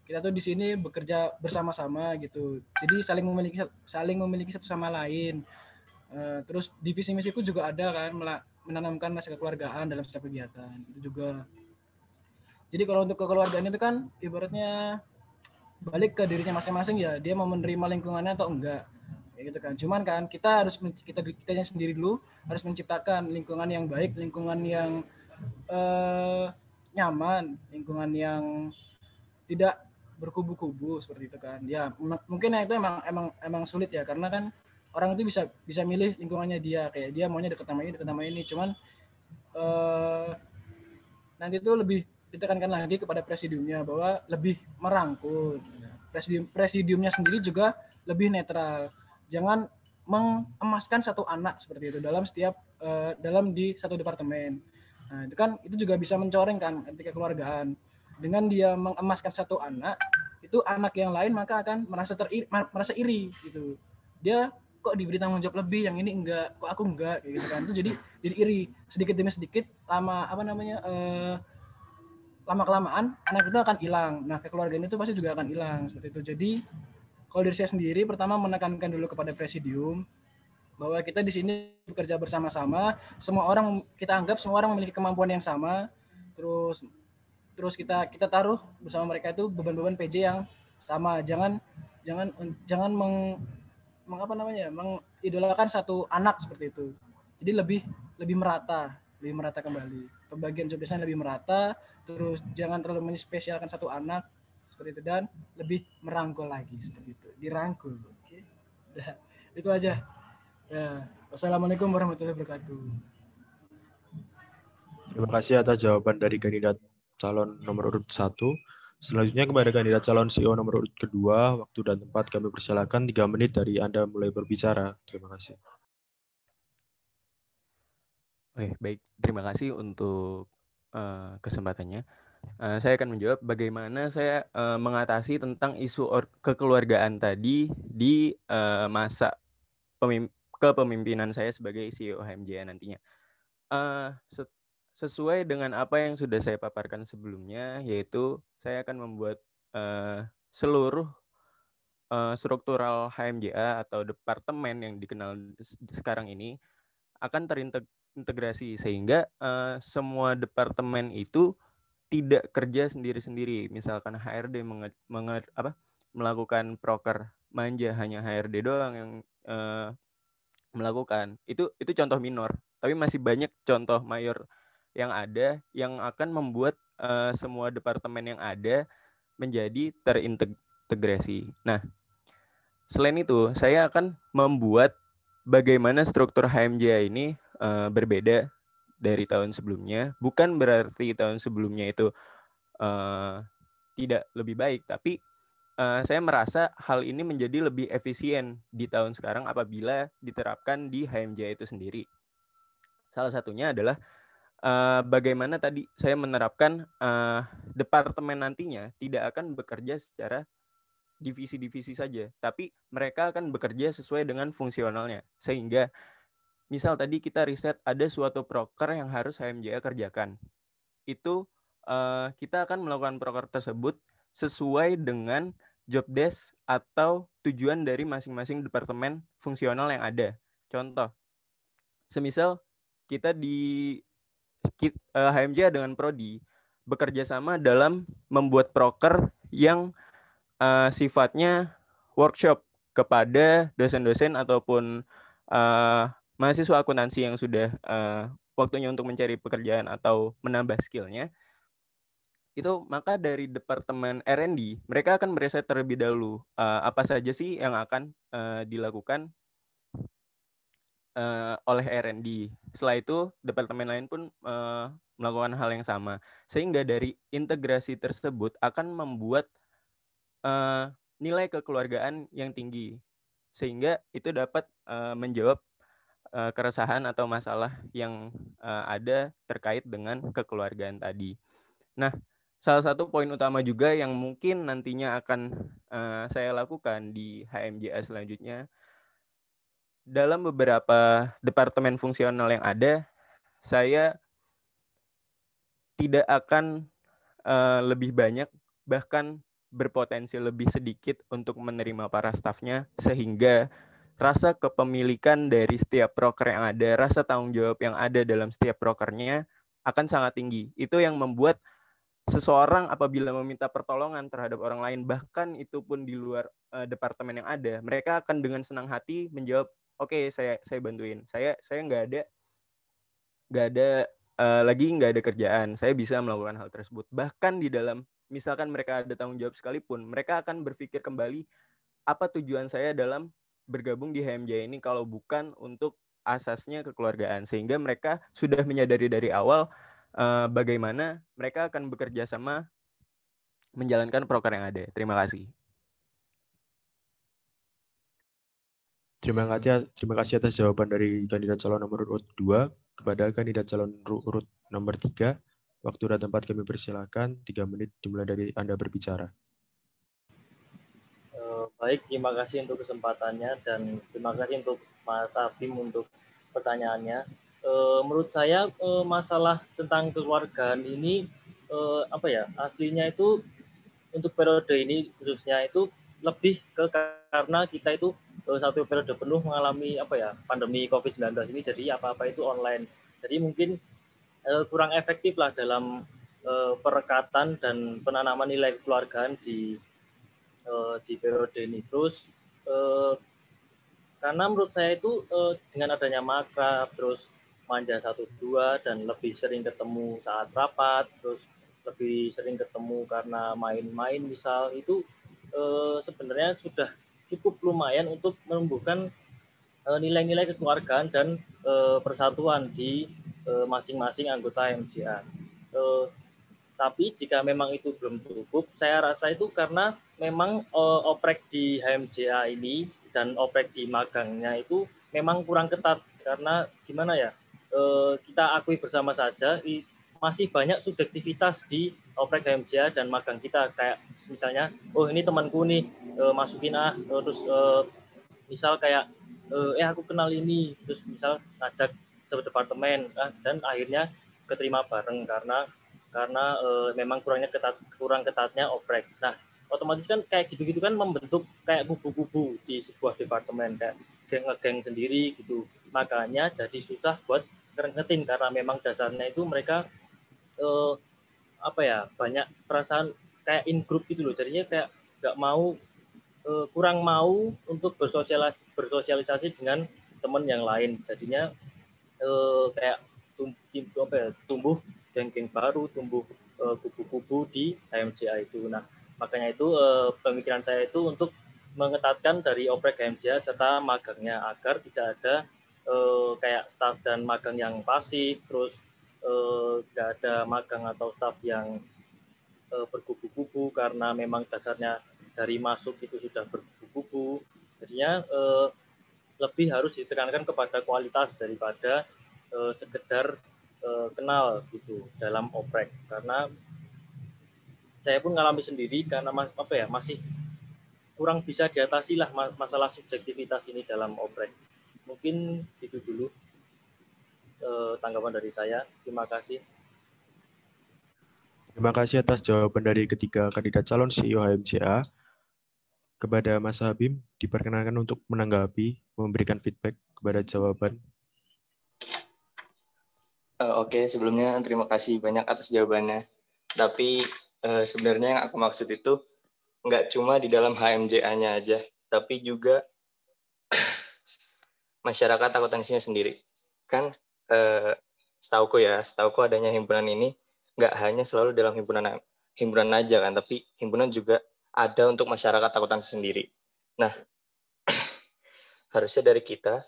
kita tuh di sini bekerja bersama-sama gitu. Jadi saling memiliki satu sama lain. Terus divisi misiku juga ada kan menanamkan rasa kekeluargaan dalam setiap kegiatan. Itu juga. Jadi kalau untuk kekeluargaan itu kan ibaratnya balik ke dirinya masing-masing ya, dia mau menerima lingkungannya atau enggak, kayak gitu kan. Cuman kan kita kitanya sendiri dulu harus menciptakan lingkungan yang baik, lingkungan yang nyaman, lingkungan yang tidak berkubu-kubu seperti itu kan. Ya mungkin itu emang sulit ya, karena kan orang itu bisa milih lingkungannya dia, kayak dia maunya dekat sama ini, cuman nanti itu lebih ditekankan lagi kepada presidiumnya bahwa lebih merangkul. Presidiumnya sendiri juga lebih netral. Jangan mengemaskan satu anak seperti itu dalam di satu departemen. Nah, itu juga bisa mencoreng kan etika kekeluargaan. Dengan dia mengemaskan satu anak, itu anak yang lain maka akan merasa iri gitu. Dia kok diberi tanggung jawab lebih, yang ini enggak, kok aku enggak, kayak gitu kan. Itu jadi iri sedikit demi sedikit, lama-kelamaan anak itu akan hilang. Nah, kekeluargaan itu pasti juga akan hilang seperti itu. Jadi kalau dari saya sendiri, pertama menekankan dulu kepada presidium bahwa kita di sini bekerja bersama-sama, kita anggap semua orang memiliki kemampuan yang sama. Terus kita taruh bersama mereka itu beban-beban PJ yang sama. Jangan mengidolakan satu anak seperti itu. Jadi lebih merata kembali. Pembagian job desk lebih merata, terus jangan terlalu menspesialkan satu anak seperti itu, dan lebih merangkul lagi seperti itu. Dirangkul. Oke. Udah, itu aja. Ya. Wassalamualaikum warahmatullahi wabarakatuh. Terima kasih atas jawaban dari kandidat calon nomor urut 1. Selanjutnya kepada kandidat calon CEO nomor urut kedua, waktu dan tempat kami persilakan 3 menit dari Anda mulai berbicara. Terima kasih. Oke, baik. Terima kasih untuk kesempatannya. Saya akan menjawab bagaimana saya mengatasi tentang isu kekeluargaan tadi di masa kepemimpinan saya sebagai CEO HMJA nantinya. Sesuai dengan apa yang sudah saya paparkan sebelumnya, yaitu saya akan membuat seluruh struktural HMJA atau departemen yang dikenal sekarang ini akan terintegrasi, sehingga semua departemen itu tidak kerja sendiri-sendiri. Misalkan HRD melakukan proker manja, hanya HRD doang yang melakukan. Itu contoh minor, tapi masih banyak contoh mayor yang ada yang akan membuat semua departemen yang ada menjadi terintegrasi. Nah, selain itu, saya akan membuat bagaimana struktur HMJA ini berbeda dari tahun sebelumnya. Bukan berarti tahun sebelumnya itu tidak lebih baik, tapi saya merasa hal ini menjadi lebih efisien di tahun sekarang apabila diterapkan di HMJA itu sendiri. Salah satunya adalah bagaimana tadi saya menerapkan departemen nantinya tidak akan bekerja secara divisi-divisi saja, tapi mereka akan bekerja sesuai dengan fungsionalnya. Sehingga misal tadi kita riset ada suatu proker yang harus HMJA kerjakan. Itu kita akan melakukan proker tersebut sesuai dengan job desk atau tujuan dari masing-masing departemen fungsional yang ada. Contoh, semisal kita di HMJA dengan Prodi bekerja sama dalam membuat proker yang sifatnya workshop kepada dosen-dosen ataupun mahasiswa akuntansi yang sudah waktunya untuk mencari pekerjaan atau menambah skillnya. Itu maka dari departemen R&D mereka akan meriset terlebih dahulu apa saja sih yang akan dilakukan oleh R&D. Setelah itu departemen lain pun melakukan hal yang sama, sehingga dari integrasi tersebut akan membuat nilai kekeluargaan yang tinggi, sehingga itu dapat menjawab keresahan atau masalah yang ada terkait dengan kekeluargaan tadi. Nah, salah satu poin utama juga yang mungkin nantinya akan saya lakukan di HMJA selanjutnya, dalam beberapa departemen fungsional yang ada, saya tidak akan lebih banyak, bahkan berpotensi lebih sedikit untuk menerima para stafnya, sehingga rasa kepemilikan dari setiap proker yang ada, rasa tanggung jawab yang ada dalam setiap prokernya akan sangat tinggi. Itu yang membuat seseorang apabila meminta pertolongan terhadap orang lain, bahkan itu pun di luar departemen yang ada, mereka akan dengan senang hati menjawab, oke, saya bantuin. Saya nggak ada kerjaan, saya bisa melakukan hal tersebut. Bahkan di dalam, misalkan mereka ada tanggung jawab sekalipun, mereka akan berpikir kembali, apa tujuan saya dalam bergabung di HMJA ini kalau bukan untuk asasnya kekeluargaan. Sehingga mereka sudah menyadari dari awal bagaimana mereka akan bekerja sama menjalankan proker yang ada. Terima kasih. Terima kasih atas jawaban dari kandidat calon nomor urut 2 kepada kandidat calon urut nomor 3. Waktu dan tempat kami persilakan, 3 menit dimulai dari Anda berbicara. Baik, terima kasih untuk kesempatannya dan terima kasih untuk Mas Abim untuk pertanyaannya. Menurut saya masalah tentang kekeluargaan ini aslinya itu untuk periode ini khususnya itu lebih ke karena kita itu satu periode penuh mengalami pandemi COVID-19 ini, jadi apa-apa itu online. Jadi mungkin kurang efektif lah dalam perekatan dan penanaman nilai kekeluargaan di periode ini. Terus karena menurut saya itu dengan adanya makrab, terus manja 1-2 dan lebih sering ketemu saat rapat, terus lebih sering ketemu karena main-main misal, itu sebenarnya sudah cukup lumayan untuk menumbuhkan nilai-nilai kekeluargaan dan persatuan di masing-masing anggota HMJA. Tapi jika memang itu belum cukup, saya rasa itu karena memang oprek di HMJA ini dan oprek di magangnya itu memang kurang ketat. Karena gimana ya, kita akui bersama saja masih banyak subjektivitas di oprek HMJA dan magang kita. Kayak misalnya, oh ini temanku nih, masukin terus misal kayak aku kenal ini, terus misal ngajak sedepartemen dan akhirnya keterima bareng karena memang kurang ketatnya oprek. Nah, otomatis kan kayak gitu-gitu kan membentuk kayak kubu-kubu di sebuah departemen, kayak geng-geng sendiri gitu. Makanya jadi susah buat ngerengetin karena memang dasarnya itu mereka banyak perasaan kayak in group gitu loh, jadinya kayak nggak mau kurang mau untuk bersosialisasi dengan teman yang lain, jadinya kayak tumbuh geng-geng baru, tumbuh kubu-kubu di HMJA itu. Nah, makanya itu pemikiran saya itu untuk mengetatkan dari oprek HMJA serta magangnya agar tidak ada kayak staf dan magang yang pasif, terus nggak ada magang atau staf yang berkubu-kubu karena memang dasarnya dari masuk itu sudah berkubu-kubu. Jadinya lebih harus ditekankan kepada kualitas daripada sekedar kenal gitu dalam oprek, karena saya pun ngalami sendiri karena masih kurang bisa diatasi lah masalah subjektivitas ini dalam oprek. Mungkin itu dulu tanggapan dari saya. Terima kasih. Terima kasih atas jawaban dari ketiga kandidat calon CEO HMJA. Kepada Mas Habib, diperkenankan untuk menanggapi, memberikan feedback kepada jawaban. Oke, sebelumnya terima kasih banyak atas jawabannya. Tapi sebenarnya yang aku maksud itu nggak cuma di dalam HMJA-nya aja, tapi juga masyarakat akuntansinya sendiri. Kan setauku adanya himpunan ini nggak hanya selalu dalam himpunan aja kan, tapi himpunan juga ada untuk masyarakat akuntansi sendiri. Nah, harusnya dari kita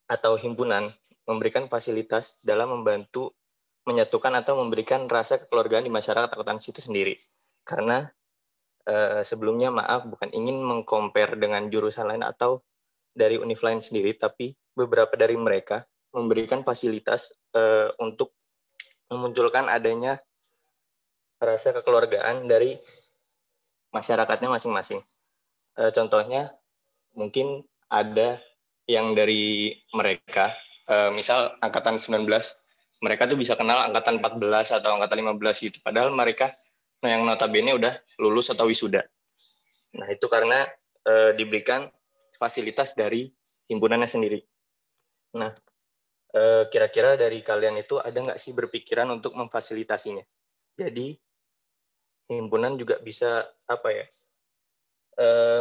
atau himpunan memberikan fasilitas dalam membantu menyatukan atau memberikan rasa kekeluargaan di masyarakat akuntansi itu sendiri. Karena sebelumnya bukan ingin meng-compare dengan jurusan lain atau dari univ lain sendiri, tapi beberapa dari mereka memberikan fasilitas untuk memunculkan adanya rasa kekeluargaan dari masyarakatnya masing-masing. Contohnya mungkin ada yang dari mereka, misal angkatan 19, mereka tuh bisa kenal angkatan 14 atau angkatan 15 gitu. Padahal mereka yang notabene udah lulus atau wisuda. Nah, itu karena diberikan fasilitas dari himpunannya sendiri. Nah, kira-kira dari kalian itu ada nggak sih berpikiran untuk memfasilitasinya? Jadi, himpunan juga bisa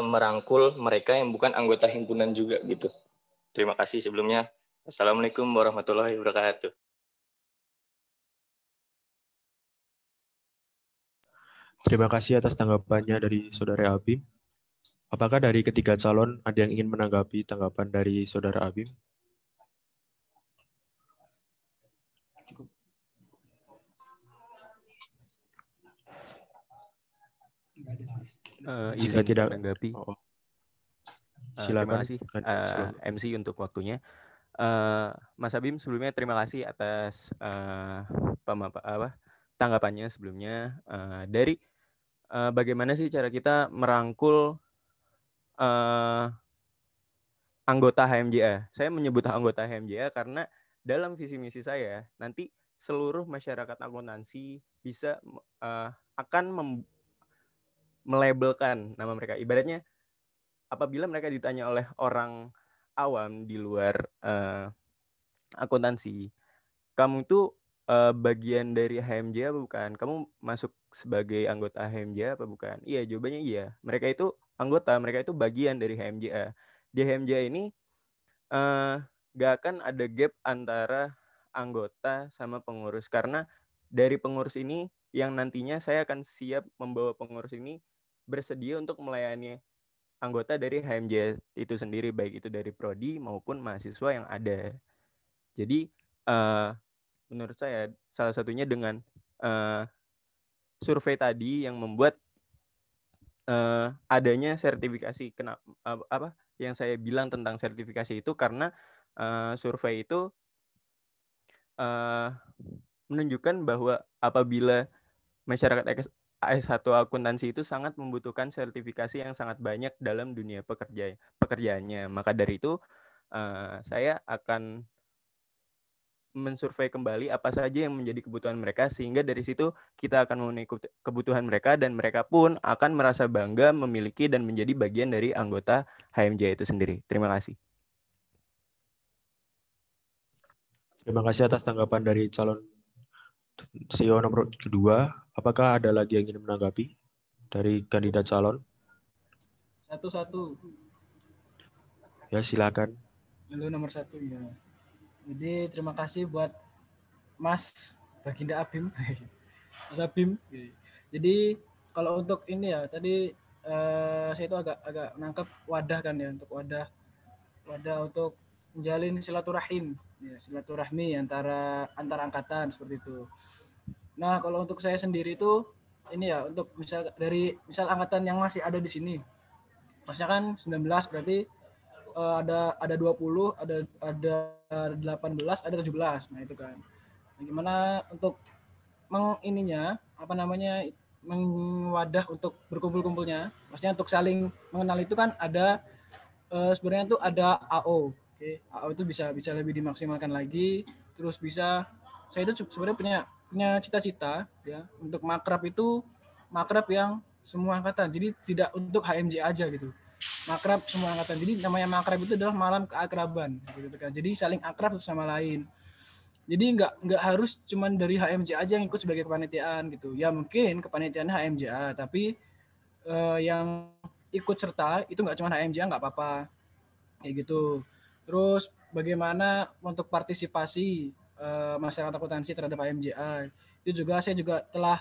merangkul mereka yang bukan anggota himpunan juga gitu. Terima kasih sebelumnya. Assalamualaikum warahmatullahi wabarakatuh. Terima kasih atas tanggapannya dari Saudara Habib. Apakah dari ketiga calon ada yang ingin menanggapi tanggapan dari Saudara Habib? Jika tidak, menanggapi. Silakan. Terima kasih MC untuk waktunya. Mas Habib, sebelumnya terima kasih atas tanggapannya sebelumnya dari bagaimana sih cara kita merangkul anggota HMJA. Saya menyebut anggota HMJA karena dalam visi misi saya nanti seluruh masyarakat akuntansi bisa akan melabelkan nama mereka. Ibaratnya apabila mereka ditanya oleh orang awam di luar akuntansi, kamu itu bagian dari HMJA apa bukan? Kamu masuk sebagai anggota HMJA apa bukan? Iya, jawabannya iya. Mereka itu anggota, mereka itu bagian dari HMJA. Di HMJA ini gak akan ada gap antara anggota sama pengurus, karena dari pengurus ini yang nantinya saya akan siap membawa pengurus ini bersedia untuk melayani anggota dari HMJA itu sendiri, baik itu dari prodi maupun mahasiswa yang ada. Jadi menurut saya salah satunya dengan survei tadi yang membuat adanya sertifikasi. Kenapa yang saya bilang tentang sertifikasi itu karena survei itu menunjukkan bahwa apabila masyarakat S1 akuntansi itu sangat membutuhkan sertifikasi yang sangat banyak dalam dunia pekerjaannya. Maka dari itu saya akan mensurvei kembali apa saja yang menjadi kebutuhan mereka, sehingga dari situ kita akan memenuhi kebutuhan mereka dan mereka pun akan merasa bangga memiliki dan menjadi bagian dari anggota HMJA itu sendiri. Terima kasih. Terima kasih atas tanggapan dari calon CEO nomor kedua, apakah ada lagi yang ingin menanggapi dari kandidat calon? Satu-satu. Ya, silakan. Lalu nomor 1 ya. Jadi terima kasih buat Mas Baginda Abim. Mas Abim. Jadi kalau untuk ini ya, tadi saya itu agak nangkep wadah kan ya, untuk wadah untuk menjalin silaturahim, ya, silaturahmi antara angkatan seperti itu. Nah, kalau untuk saya sendiri itu ini ya, untuk misal angkatan yang masih ada di sini. Maksudnya kan 19 berarti ada 20, ada 18, ada 17. Nah, itu kan. Nah, gimana untuk mengwadah untuk berkumpul-kumpulnya. Maksudnya untuk saling mengenal itu kan ada sebenarnya tuh ada AO. Oke, AO itu bisa lebih dimaksimalkan lagi. Terus bisa saya itu sebenarnya punya cita-cita ya untuk makrab yang semua angkatan. Jadi tidak untuk HMJ aja gitu. Makrab semua angkatan. Jadi namanya makrab itu adalah malam keakraban gitu kan. Jadi saling akrab satu sama lain. Jadi nggak harus cuman dari HMJ aja yang ikut sebagai kepanitiaan gitu. Ya mungkin kepanitiaannya HMJA, tapi yang ikut serta itu nggak cuma HMJA nggak apa-apa kayak gitu. Terus bagaimana untuk partisipasi masyarakat akuntansi terhadap HMJA itu juga saya juga telah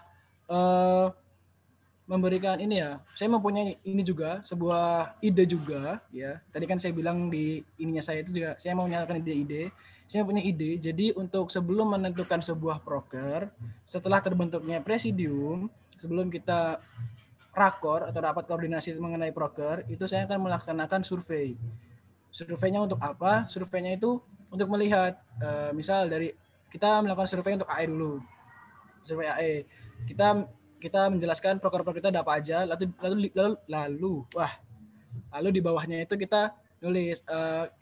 memberikan ini ya, saya mempunyai ini juga sebuah ide juga ya. Tadi kan saya bilang di ininya saya itu juga saya mau menyatakan ide-ide. Saya punya ide. Jadi untuk sebelum menentukan sebuah proker, setelah terbentuknya presidium, sebelum kita rakor atau rapat koordinasi mengenai proker, itu saya akan melaksanakan survei. Surveinya untuk apa? Surveinya itu untuk melihat misal dari kita melakukan survei untuk AE dulu. Survei AE. Kita menjelaskan proker-proker kita ada apa aja, lalu di bawahnya itu kita nulis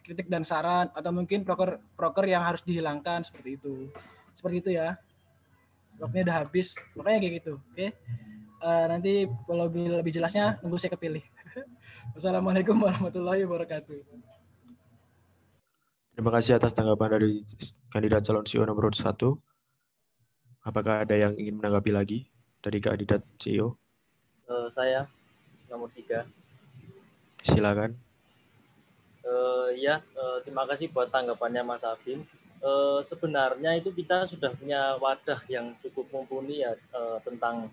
kritik dan saran atau mungkin proker yang harus dihilangkan seperti itu ya. Waktunya udah habis, makanya kayak gitu. Oke. Nanti kalau lebih jelasnya nunggu saya kepilih. Wassalamualaikum warahmatullahi wabarakatuh. Terima kasih atas tanggapan dari kandidat calon CEO nomor 1. Apakah ada yang ingin menanggapi lagi dari kandidat CEO? Saya nomor 3. Silakan. Terima kasih buat tanggapannya Mas Abim. Sebenarnya itu kita sudah punya wadah yang cukup mumpuni ya tentang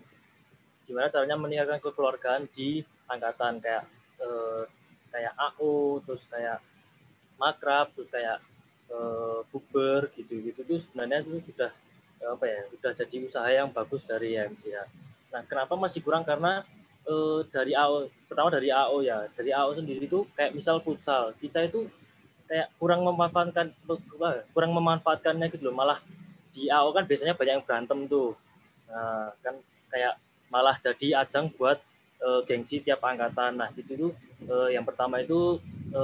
gimana caranya meningkatkan kekeluargaan di angkatan kayak AO, terus kayak makrab, terus kayak bukber gitu-gitu tuh sebenarnya itu sudah sudah jadi usaha yang bagus dari HMJA. Nah, kenapa masih kurang? Karena dari AO, pertama dari AO ya, dari AO sendiri itu kayak misal futsal, kita itu kayak kurang memanfaatkannya gitu loh. Malah di AO kan biasanya banyak yang berantem tuh. Nah, kan kayak malah jadi ajang buat gengsi tiap angkatan. Nah, itu yang pertama itu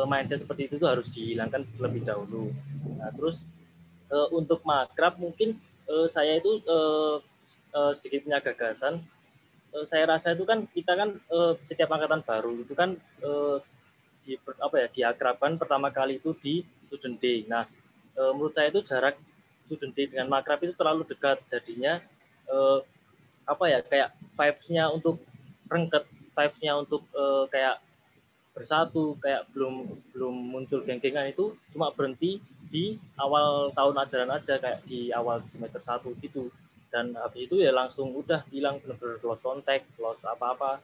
mindset seperti itu tuh harus dihilangkan terlebih dahulu. Nah, terus untuk makrab mungkin saya itu sedikit punya gagasan. Saya rasa itu kan kita kan setiap angkatan baru itu kan diakrabkan pertama kali itu di student day. Nah, menurut saya itu jarak student day dengan makrab itu terlalu dekat, jadinya kayak vibes-nya untuk rengket, vibes-nya untuk kayak bersatu, kayak belum muncul geng-gengan itu cuma berhenti di awal tahun ajaran aja, kayak di awal semester 1 gitu. Dan habis itu ya langsung udah hilang, benar-benar lost contact, lost apa-apa.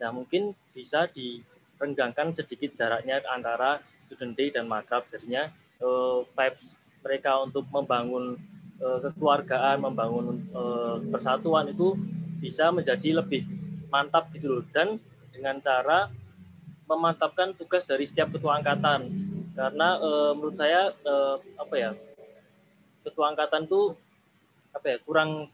Nah, mungkin bisa direnggangkan sedikit jaraknya antara student day dan makrab, jadinya vibes mereka untuk membangun kekeluargaan, membangun persatuan itu bisa menjadi lebih mantap gitu loh. Dan dengan cara memantapkan tugas dari setiap ketua angkatan, karena menurut saya ketua angkatan tuh kurang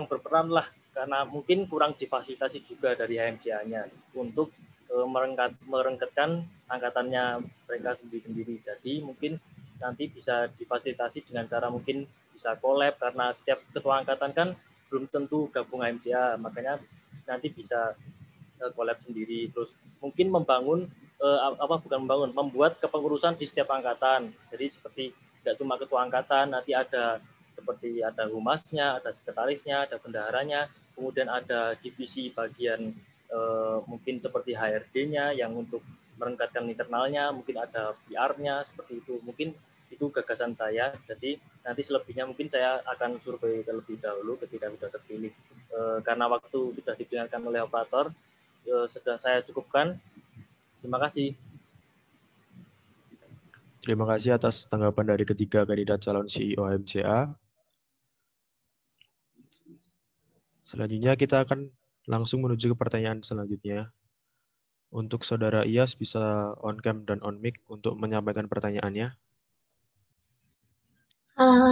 berperan lah, karena mungkin kurang difasilitasi juga dari HMJA-nya untuk merengketkan angkatannya mereka sendiri-sendiri. Jadi mungkin nanti bisa difasilitasi dengan cara mungkin bisa collab, karena setiap ketua angkatan kan belum tentu gabung HMJA, makanya nanti bisa collab sendiri. Terus mungkin membuat kepengurusan di setiap angkatan. Jadi seperti tidak cuma ketua angkatan, nanti ada seperti ada humasnya, ada sekretarisnya, ada bendaharanya, kemudian ada divisi bagian mungkin seperti HRD-nya yang untuk merengkatkan internalnya, mungkin ada PR-nya, seperti itu. Mungkin itu gagasan saya, jadi nanti selebihnya mungkin saya akan survei terlebih dahulu ketika sudah terpilih. Karena waktu sudah diperingatkan oleh operator, sudah saya cukupkan. Terima kasih. Terima kasih atas tanggapan dari ketiga kandidat calon CEO HMJA. Selanjutnya kita akan langsung menuju ke pertanyaan selanjutnya. Untuk Saudara Iyas bisa on cam dan on mic untuk menyampaikan pertanyaannya.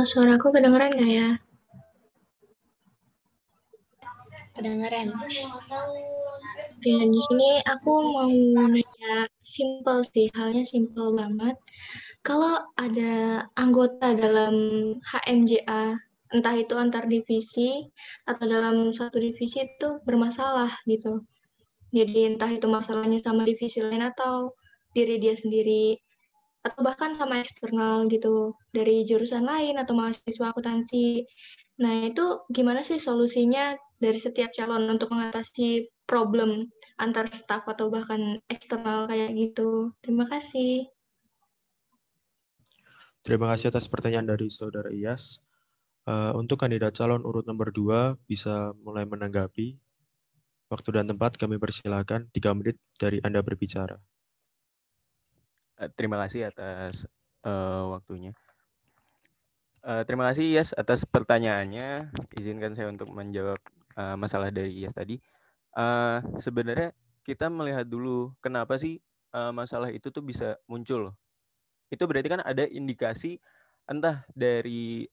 Suaraku kedengeran nggak ya? Kedengeran. Oke, di sini aku mau nanya simple sih, halnya simple banget. Kalau ada anggota dalam HMJA, entah itu antar divisi atau dalam satu divisi itu bermasalah gitu. Jadi entah itu masalahnya sama divisi lain atau diri dia sendiri, atau bahkan sama eksternal gitu, dari jurusan lain atau mahasiswa akuntansi. Nah, itu gimana sih solusinya dari setiap calon untuk mengatasi problem antar staf atau bahkan eksternal kayak gitu? Terima kasih. Terima kasih atas pertanyaan dari Saudara Iyas. Untuk kandidat calon urut nomor 2 bisa mulai menanggapi. Waktu dan tempat kami persilakan 3 menit dari Anda berbicara. Terima kasih atas waktunya. Terima kasih Iyas atas pertanyaannya. Izinkan saya untuk menjawab masalah dari Iyas tadi. Sebenarnya kita melihat dulu kenapa sih masalah itu tuh bisa muncul. Itu berarti kan ada indikasi entah dari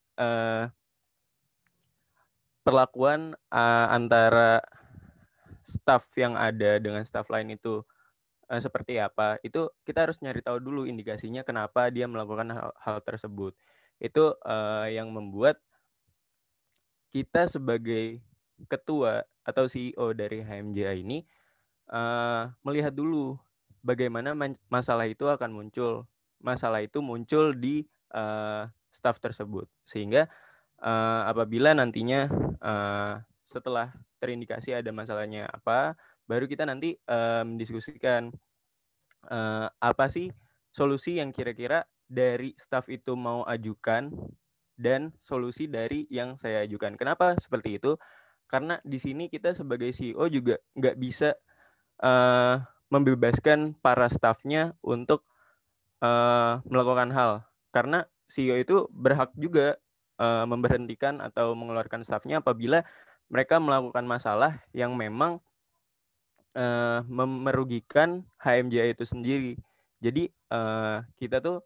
perlakuan antara staf yang ada dengan staf lain itu seperti apa. Itu kita harus nyari tahu dulu indikasinya kenapa dia melakukan hal tersebut. Itu yang membuat kita sebagai ketua atau CEO dari HMJA ini melihat dulu bagaimana masalah itu akan muncul. Masalah itu muncul di staf tersebut. Sehingga apabila nantinya setelah terindikasi ada masalahnya apa, baru kita nanti mendiskusikan apa sih solusi yang kira-kira dari staf itu mau ajukan dan solusi dari yang saya ajukan. Kenapa seperti itu? Karena di sini kita sebagai CEO juga nggak bisa membebaskan para stafnya untuk melakukan hal. Karena CEO itu berhak juga memberhentikan atau mengeluarkan stafnya apabila mereka melakukan masalah yang memang merugikan HMJA itu sendiri. Jadi kita tuh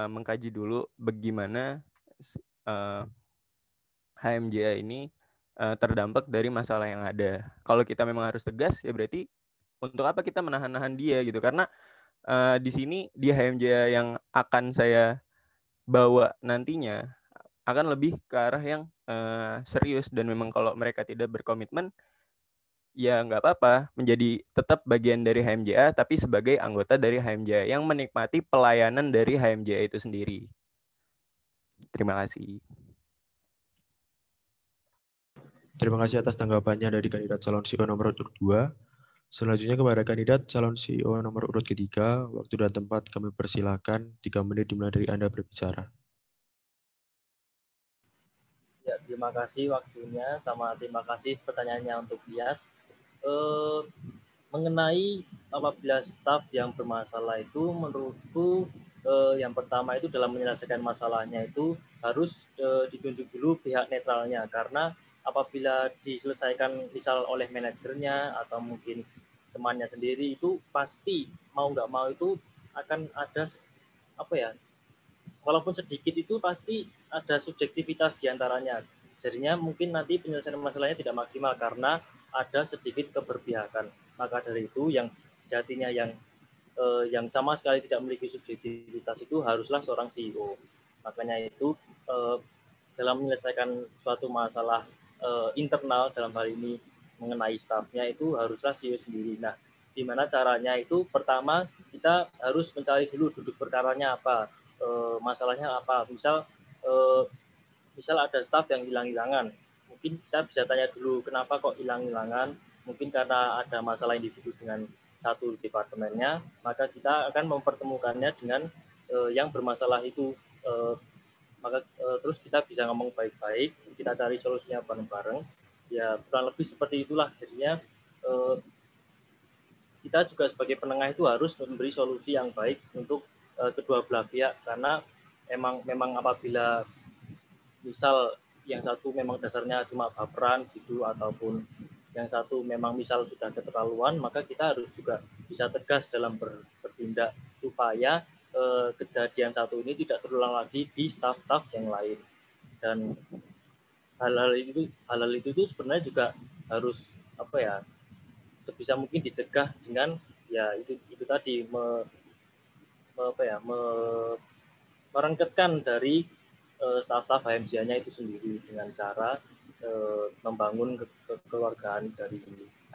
mengkaji dulu bagaimana HMJA ini terdampak dari masalah yang ada. Kalau kita memang harus tegas, ya berarti untuk apa kita menahan-nahan dia gitu? Karena di sini di HMJA yang akan saya bawa nantinya akan lebih ke arah yang serius, dan memang kalau mereka tidak berkomitmen, ya nggak apa-apa menjadi tetap bagian dari HMJA, tapi sebagai anggota dari HMJA yang menikmati pelayanan dari HMJA itu sendiri. Terima kasih. Terima kasih atas tanggapannya dari kandidat calon CEO nomor urut 2. Selanjutnya kepada kandidat calon CEO nomor urut ketiga, waktu dan tempat kami persilakan 3 menit dimulai dari Anda berbicara. Ya, terima kasih waktunya, sama terima kasih pertanyaannya untuk Iyas. Mengenai apabila staf yang bermasalah itu, menurutku yang pertama itu dalam menyelesaikan masalahnya itu harus ditunjuk dulu pihak netralnya, karena apabila diselesaikan misal oleh manajernya atau mungkin temannya sendiri, itu pasti mau nggak mau itu akan ada apa ya, walaupun sedikit itu pasti ada subjektivitas diantaranya. Jadinya mungkin nanti penyelesaian masalahnya tidak maksimal karena ada sedikit keberpihakan. Maka dari itu yang sejatinya yang sama sekali tidak memiliki subjektivitas itu haruslah seorang CEO. Makanya itu dalam menyelesaikan suatu masalah internal, dalam hal ini mengenai stafnya, itu haruslah CEO sendiri. Nah, gimana caranya itu? Pertama, kita harus mencari dulu duduk perkaranya apa, masalahnya apa. Misal misal ada staf yang hilang-hilangan, mungkin kita bisa tanya dulu kenapa kok hilang-hilangan, mungkin karena ada masalah individu dengan satu departemennya, maka kita akan mempertemukannya dengan yang bermasalah itu, maka terus kita bisa ngomong baik-baik, kita cari solusinya bareng-bareng, ya kurang lebih seperti itulah. Jadinya kita juga sebagai penengah itu harus memberi solusi yang baik untuk kedua belah pihak, karena memang apabila misal yang satu memang dasarnya cuma baperan gitu, ataupun yang satu memang misal sudah keterlaluan, maka kita harus juga bisa tegas dalam bertindak supaya kejadian satu ini tidak terulang lagi di staf-staf yang lain. Dan hal-hal itu sebenarnya juga harus sebisa mungkin dicegah dengan ya itu tadi merengketkan dari staf-staf HMJA-nya itu sendiri dengan cara membangun kekeluargaan dari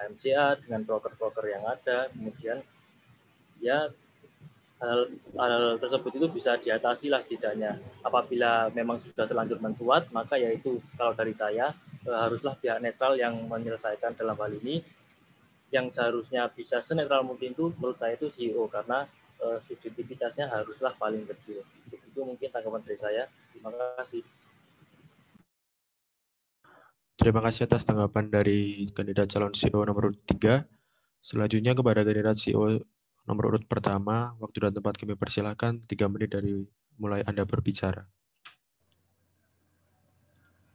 HMJA dengan broker-broker yang ada. Kemudian ya hal tersebut itu bisa diatasi lah setidaknya. Apabila memang sudah terlanjur mencuat, maka yaitu kalau dari saya haruslah pihak netral yang menyelesaikan dalam hal ini. Yang seharusnya bisa senetral mungkin itu menurut saya itu CEO, karena subjektivitasnya haruslah paling kecil. Itu mungkin tanggapan dari saya. Terima kasih. Terima kasih atas tanggapan dari kandidat calon CEO nomor urut 3. Selanjutnya kepada kandidat CEO nomor urut pertama, waktu dan tempat kami persilahkan 3 menit dari mulai Anda berbicara.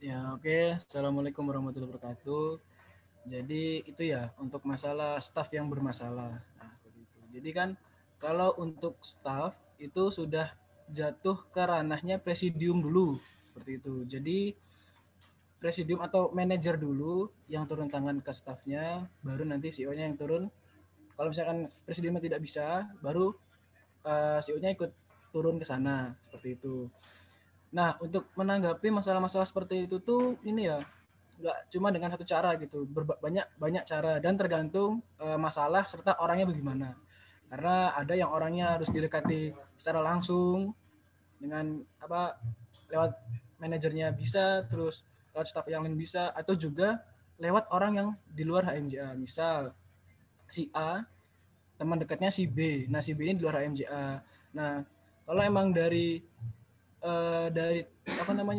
Ya, oke. Assalamualaikum warahmatullahi wabarakatuh. Jadi itu ya untuk masalah staf yang bermasalah. Nah, begitu. Jadi kan kalau untuk staf itu sudah jatuh ke ranahnya presidium dulu, seperti itu. Jadi presidium atau manajer dulu yang turun tangan ke stafnya, baru nanti CEO-nya yang turun. Kalau misalkan presidiumnya tidak bisa, baru CEO-nya ikut turun ke sana, seperti itu. Nah, untuk menanggapi masalah-masalah seperti itu tuh ini ya, nggak cuma dengan satu cara gitu, banyak cara dan tergantung masalah serta orangnya bagaimana. Karena ada yang orangnya harus didekati secara langsung dengan lewat manajernya bisa, terus lewat staf yang lain bisa, atau juga lewat orang yang di luar HMJA. Misal si A teman dekatnya si B, nah si B ini di luar HMJA. Nah, kalau emang dari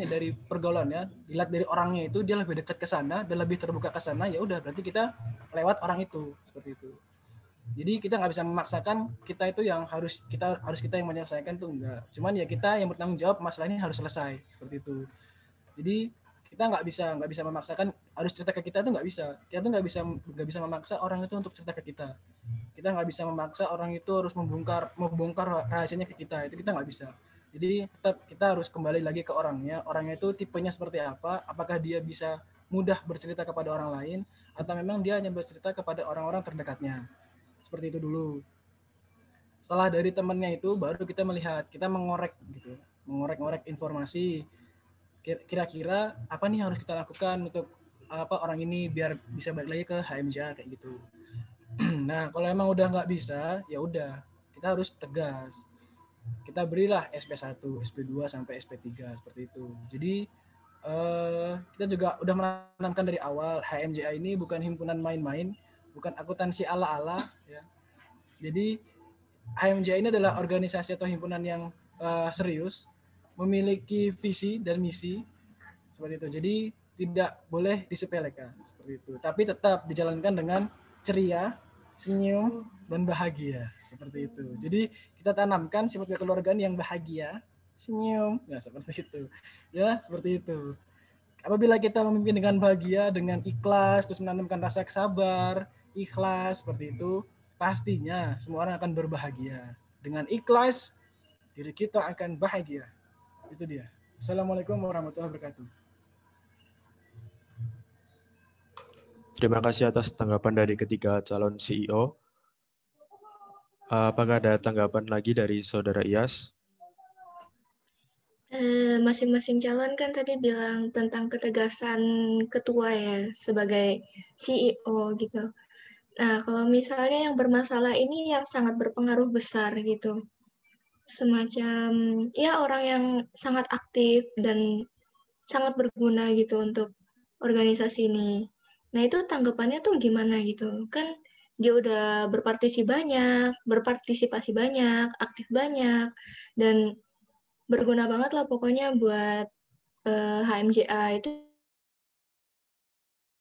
dari pergaulan ya, dilihat dari orangnya itu dia lebih dekat ke sana dan lebih terbuka ke sana, ya udah berarti kita lewat orang itu, seperti itu. Jadi kita nggak bisa memaksakan kita itu yang harus kita yang menyelesaikan tuh, enggak. Cuman ya kita yang bertanggung jawab masalah ini harus selesai, seperti itu. Jadi kita nggak bisa memaksakan harus cerita ke kita, tuh nggak bisa. Kita tuh nggak bisa memaksa orang itu untuk cerita ke kita. Kita nggak bisa memaksa orang itu harus membongkar rahasianya ke kita, itu kita nggak bisa. Jadi tetap kita harus kembali lagi ke orangnya itu tipenya seperti apa, apakah dia bisa mudah bercerita kepada orang lain atau memang dia hanya bercerita kepada orang-orang terdekatnya, seperti itu dulu. Setelah dari temannya itu baru kita melihat, kita mengorek informasi, kira-kira apa nih harus kita lakukan untuk orang ini biar bisa balik lagi ke HMJA kayak gitu. Nah, kalau emang udah nggak bisa, ya udah kita harus tegas. Kita berilah SP1, SP2 sampai SP3 seperti itu. Jadi kita juga udah menanamkan dari awal HMJA ini bukan himpunan main-main, bukan akuntansi ala-ala ya. Jadi HMJA ini adalah organisasi atau himpunan yang serius, memiliki visi dan misi seperti itu. Jadi tidak boleh disepelekan seperti itu. Tapi tetap dijalankan dengan ceria, senyum, dan bahagia seperti itu. Jadi kita tanamkan sifat kekeluargaan yang bahagia, senyum, ya seperti itu. Ya, seperti itu. Apabila kita memimpin dengan bahagia, dengan ikhlas, terus menanamkan rasa sabar, ikhlas seperti itu, pastinya semua orang akan berbahagia. Dengan ikhlas, diri kita akan bahagia. Itu dia. Assalamualaikum warahmatullahi wabarakatuh. Terima kasih atas tanggapan dari ketiga calon CEO. Apakah ada tanggapan lagi dari Saudara Iyas? Masing-masing calon kan tadi bilang tentang ketegasan ketua ya sebagai CEO gitu. Nah, kalau misalnya yang bermasalah ini yang sangat berpengaruh besar gitu. Semacam ya orang yang sangat aktif dan sangat berguna gitu untuk organisasi ini. Nah, itu tanggapannya tuh gimana gitu? Kan dia udah berpartisipasi banyak, aktif banyak, dan berguna banget lah pokoknya buat HMJA itu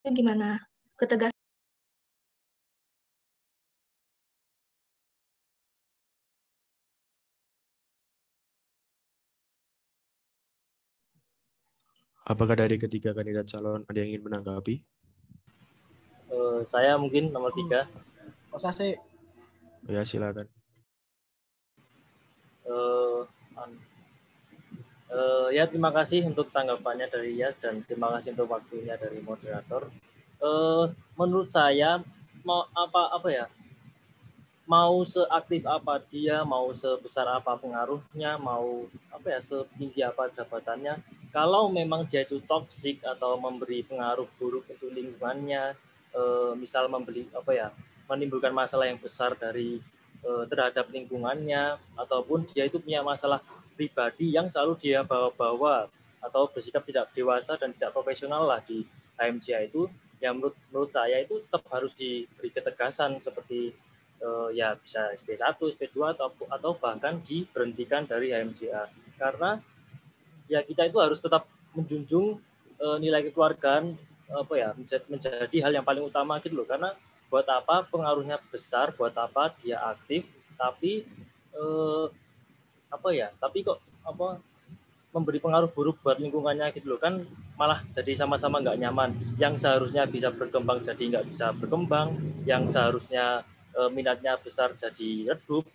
gimana? Ketegasan. Apakah dari ketiga kandidat calon ada yang ingin menanggapi? Saya mungkin nomor 3. Masa sih? Ya, silakan. Ya, terima kasih untuk tanggapannya dari Yas dan terima kasih untuk waktunya dari moderator. Menurut saya mau seaktif apa dia, mau sebesar apa pengaruhnya, mau setinggi apa jabatannya, kalau memang dia itu toksik atau memberi pengaruh buruk untuk lingkungannya, misal menimbulkan masalah yang besar terhadap lingkungannya, ataupun dia itu punya masalah pribadi yang selalu dia bawa-bawa atau bersikap tidak dewasa dan tidak profesional lah di HMJA itu, ya menurut saya itu tetap harus diberi ketegasan seperti ya bisa SP1, SP2 atau bahkan diberhentikan dari HMJA. Karena ya kita itu harus tetap menjunjung nilai kekeluargaan menjadi hal yang paling utama gitu loh. Karena buat apa pengaruhnya besar, buat apa dia aktif, tapi memberi pengaruh buruk buat lingkungannya gitu loh, kan malah jadi sama-sama nggak nyaman. Yang seharusnya bisa berkembang jadi nggak bisa berkembang, yang seharusnya minatnya besar jadi redup.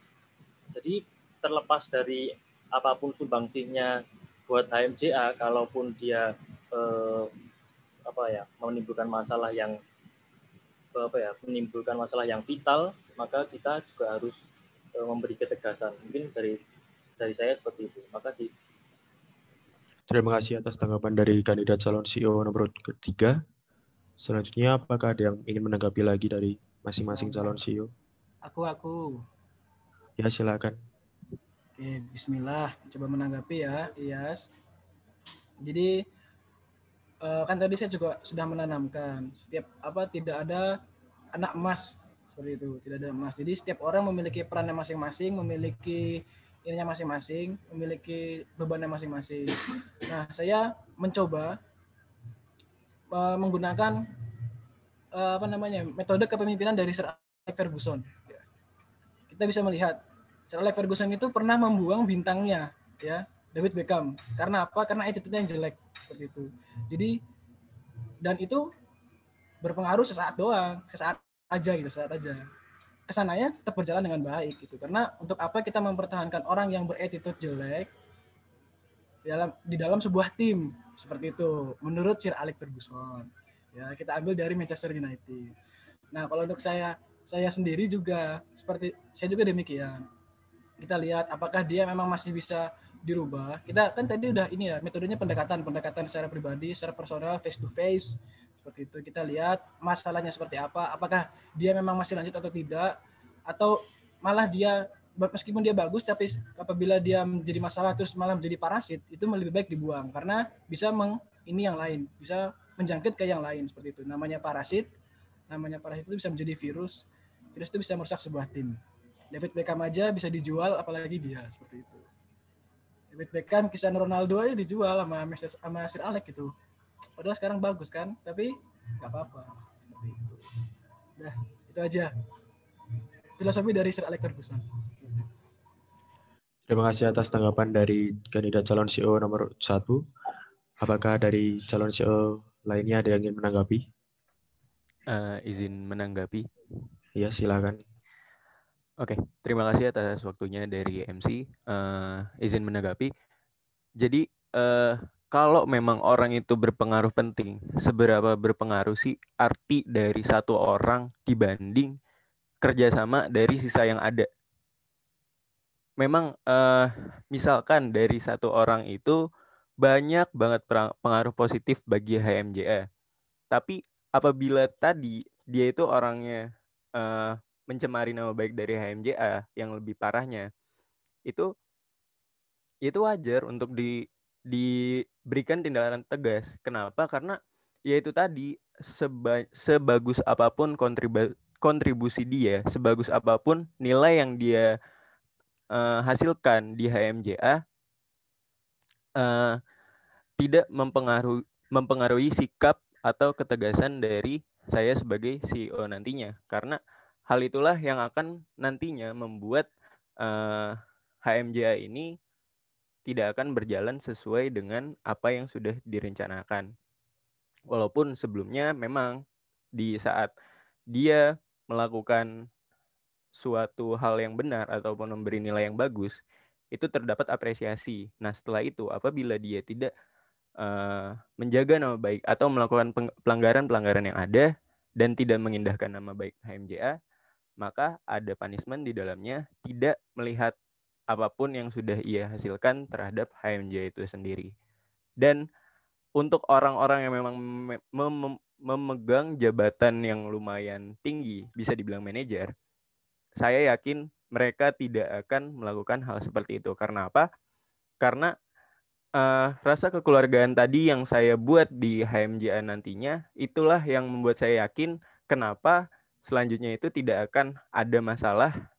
Jadi terlepas dari apapun sumbangsihnya buat HMJA, kalaupun dia menimbulkan masalah yang vital, maka kita juga harus memberi ketegasan. Mungkin dari saya seperti itu. Makasih. Terima kasih atas tanggapan dari kandidat calon CEO nomor 3. Selanjutnya, apakah ada yang ingin menanggapi lagi dari masing-masing calon CEO? Aku. Ya, silakan. Oke, bismillah. Coba menanggapi ya, Iyas. Jadi, kan tadi saya juga sudah menanamkan, tidak ada anak emas seperti itu, tidak ada emas. Jadi setiap orang memiliki perannya masing-masing, memiliki ininya masing-masing, memiliki bebannya masing-masing. Nah, saya mencoba menggunakan metode kepemimpinan dari Sir Alex Ferguson. Kita bisa melihat Sir Alex Ferguson itu pernah membuang bintangnya, ya, David Beckham. Karena apa? Karena attitude-nya yang jelek seperti itu. Jadi dan itu berpengaruh sesaat aja. Kesananya tetap berjalan dengan baik gitu. Karena untuk apa kita mempertahankan orang yang berattitude jelek di dalam sebuah tim seperti itu menurut Sir Alex Ferguson. Ya, kita ambil dari Manchester United. Nah, kalau untuk saya sendiri juga saya juga demikian. Kita lihat apakah dia memang masih bisa dirubah. Kita kan tadi udah ini ya, metodenya pendekatan secara pribadi, secara personal, face to face. Seperti itu, kita lihat masalahnya seperti apa, apakah dia memang masih lanjut atau tidak, atau malah dia meskipun dia bagus tapi apabila dia menjadi masalah terus malah menjadi parasit, itu lebih baik dibuang karena bisa yang lain, bisa menjangkit ke yang lain seperti itu. Namanya parasit itu bisa menjadi virus itu bisa merusak sebuah tim. David Beckham aja bisa dijual, apalagi dia seperti itu. David Beckham, Cristiano Ronaldo aja dijual sama Sir Alex gitu. Padahal sekarang bagus kan, tapi nggak apa-apa. Seperti itu. Udah, itu aja. Filosofi dari Sir Alex Ferguson. Terima kasih atas tanggapan dari kandidat calon CEO nomor 1. Apakah dari calon CEO lainnya ada yang ingin menanggapi? Izin menanggapi. Ya, silakan. Oke, terima kasih atas waktunya dari MC. Izin menanggapi. Jadi, kalau memang orang itu berpengaruh penting, seberapa berpengaruh sih arti dari satu orang dibanding kerjasama dari sisa yang ada? Memang misalkan dari satu orang itu banyak banget pengaruh positif bagi HMJA. Tapi apabila tadi dia itu orangnya mencemari nama baik dari HMJA, yang lebih parahnya itu wajar untuk diberikan tindakan tegas. Kenapa? Karena yaitu tadi sebagus apapun kontribusi dia, sebagus apapun nilai yang dia hasilkan di HMJA, tidak mempengaruhi sikap atau ketegasan dari saya sebagai CEO nantinya. Karena hal itulah yang akan nantinya membuat HMJA ini tidak akan berjalan sesuai dengan apa yang sudah direncanakan. Walaupun sebelumnya memang di saat dia melakukan suatu hal yang benar ataupun memberi nilai yang bagus, itu terdapat apresiasi. Nah, setelah itu apabila dia tidak menjaga nama baik atau melakukan pelanggaran-pelanggaran yang ada dan tidak mengindahkan nama baik HMJA, maka ada punishment di dalamnya, tidak melihat apapun yang sudah ia hasilkan terhadap HMJA itu sendiri. Dan untuk orang-orang yang memang memegang jabatan yang lumayan tinggi, bisa dibilang manajer, saya yakin mereka tidak akan melakukan hal seperti itu. Karena apa? Karena rasa kekeluargaan tadi yang saya buat di HMJA nantinya, itulah yang membuat saya yakin kenapa selanjutnya itu tidak akan ada masalah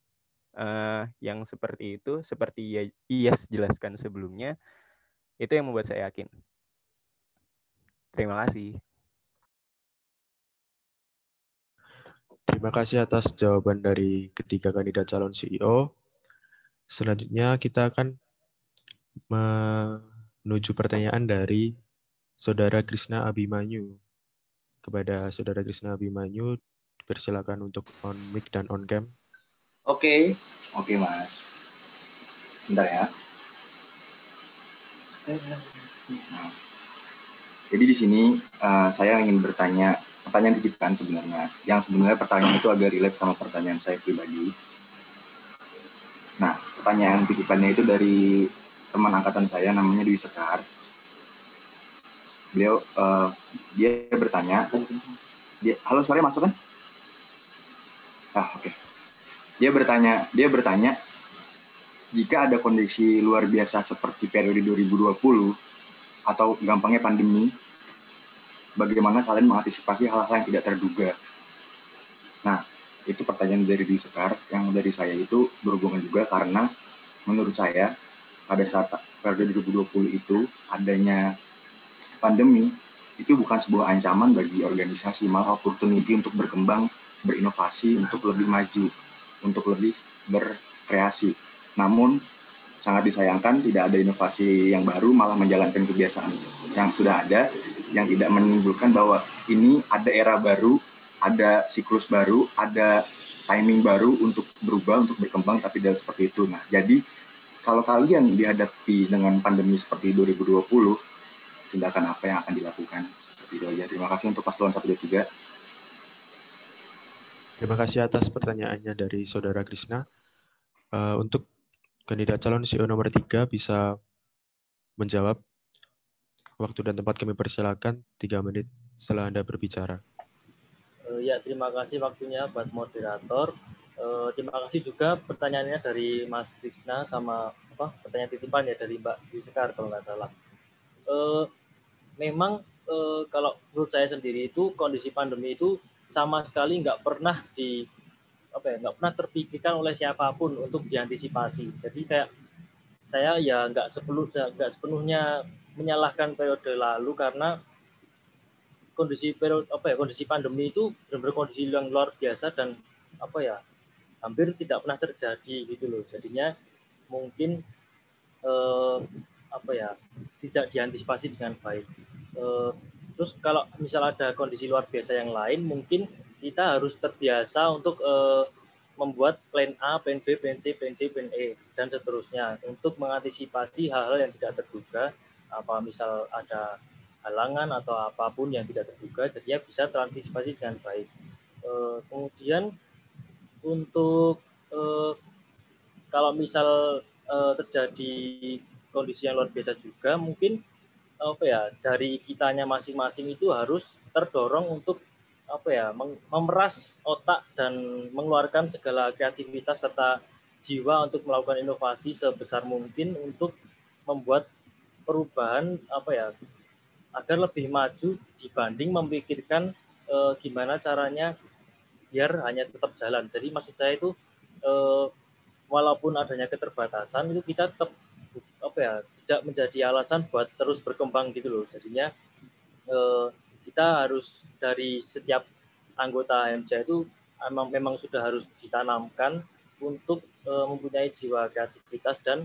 yang seperti itu, seperti Iyas jelaskan sebelumnya. Itu yang membuat saya yakin. Terima kasih. Terima kasih atas jawaban dari ketiga kandidat calon CEO. Selanjutnya kita akan menuju pertanyaan dari Saudara Krishna Abimanyu. Kepada Saudara Krishna Abimanyu, persilakan untuk on mic dan on cam. Oke, Mas. Sebentar ya. Nah, jadi di sini saya ingin bertanya, pertanyaan titipan sebenarnya. Yang sebenarnya pertanyaan itu agak relate sama pertanyaan saya pribadi. Nah, pertanyaan titipannya itu dari teman angkatan saya, namanya Dwi Sekar. Beliau, dia bertanya, halo, suaranya masuk kan? Oke. Dia bertanya, jika ada kondisi luar biasa seperti periode 2020 atau gampangnya pandemi, bagaimana kalian mengantisipasi hal-hal yang tidak terduga? Nah, itu pertanyaan dari Dwi Sekar. Yang dari saya itu berhubungan juga karena menurut saya pada saat periode 2020 itu adanya pandemi, itu bukan sebuah ancaman bagi organisasi, malah opportunity untuk berkembang, berinovasi, untuk lebih maju, untuk lebih berkreasi. Namun, sangat disayangkan tidak ada inovasi yang baru, malah menjalankan kebiasaan yang sudah ada, yang tidak menimbulkan bahwa ini ada era baru, ada siklus baru, ada timing baru untuk berubah, untuk berkembang, tapi tidak seperti itu. Nah, jadi kalau kalian dihadapi dengan pandemi seperti 2020, tindakan apa yang akan dilakukan? Seperti itu aja. Terima kasih untuk paslon 1 dan 3. Terima kasih atas pertanyaannya dari Saudara Krishna. Untuk kandidat calon CEO nomor 3 bisa menjawab. Waktu dan tempat kami persilakan 3 menit setelah Anda berbicara. Ya, terima kasih waktunya buat moderator. Terima kasih juga pertanyaannya dari Mas Krishna sama pertanyaan titipan ya dari Mbak Dwi Sekar kalau nggak salah. Memang kalau menurut saya sendiri itu kondisi pandemi itu sama sekali nggak pernah nggak pernah terpikirkan oleh siapapun untuk diantisipasi. Jadi kayak saya ya nggak sepenuhnya menyalahkan periode lalu karena kondisi pandemi itu benar-benar kondisi yang luar biasa dan hampir tidak pernah terjadi gitu loh. Jadinya mungkin tidak diantisipasi dengan baik. Terus kalau misal ada kondisi luar biasa yang lain, mungkin kita harus terbiasa untuk membuat plan A, plan B, plan C, plan D, plan E, dan seterusnya untuk mengantisipasi hal-hal yang tidak terduga, misal ada halangan atau apapun yang tidak terduga, jadinya bisa terantisipasi dengan baik. Kemudian untuk kalau misal terjadi kondisi yang luar biasa juga, mungkin dari kitanya masing-masing itu harus terdorong untuk memeras otak dan mengeluarkan segala kreativitas serta jiwa untuk melakukan inovasi sebesar mungkin untuk membuat perubahan agar lebih maju dibanding memikirkan gimana caranya biar hanya tetap jalan. Jadi maksud saya itu walaupun adanya keterbatasan itu kita tetap tidak menjadi alasan buat terus berkembang gitu loh. Jadinya kita harus dari setiap anggota HMJ itu memang sudah harus ditanamkan untuk mempunyai jiwa kreativitas dan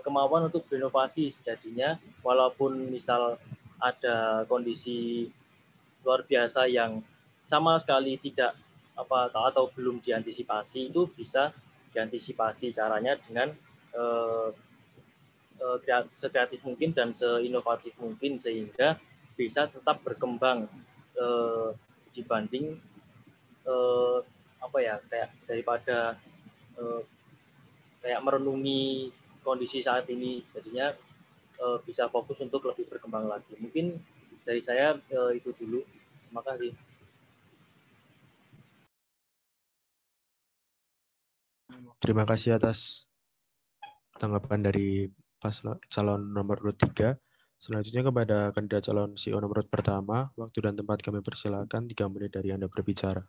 kemauan untuk berinovasi. Jadinya walaupun misal ada kondisi luar biasa yang sama sekali tidak atau belum diantisipasi, itu bisa diantisipasi caranya dengan sekreatif mungkin dan seinovatif mungkin sehingga bisa tetap berkembang dibanding kayak daripada kayak merenungi kondisi saat ini. Jadinya bisa fokus untuk lebih berkembang lagi. Mungkin dari saya itu dulu. Terima kasih. Terima kasih atas tanggapan dari calon nomor urut 3. Selanjutnya kepada kandidat calon CEO nomor urut pertama, waktu dan tempat kami persilakan, 3 menit dari Anda berbicara.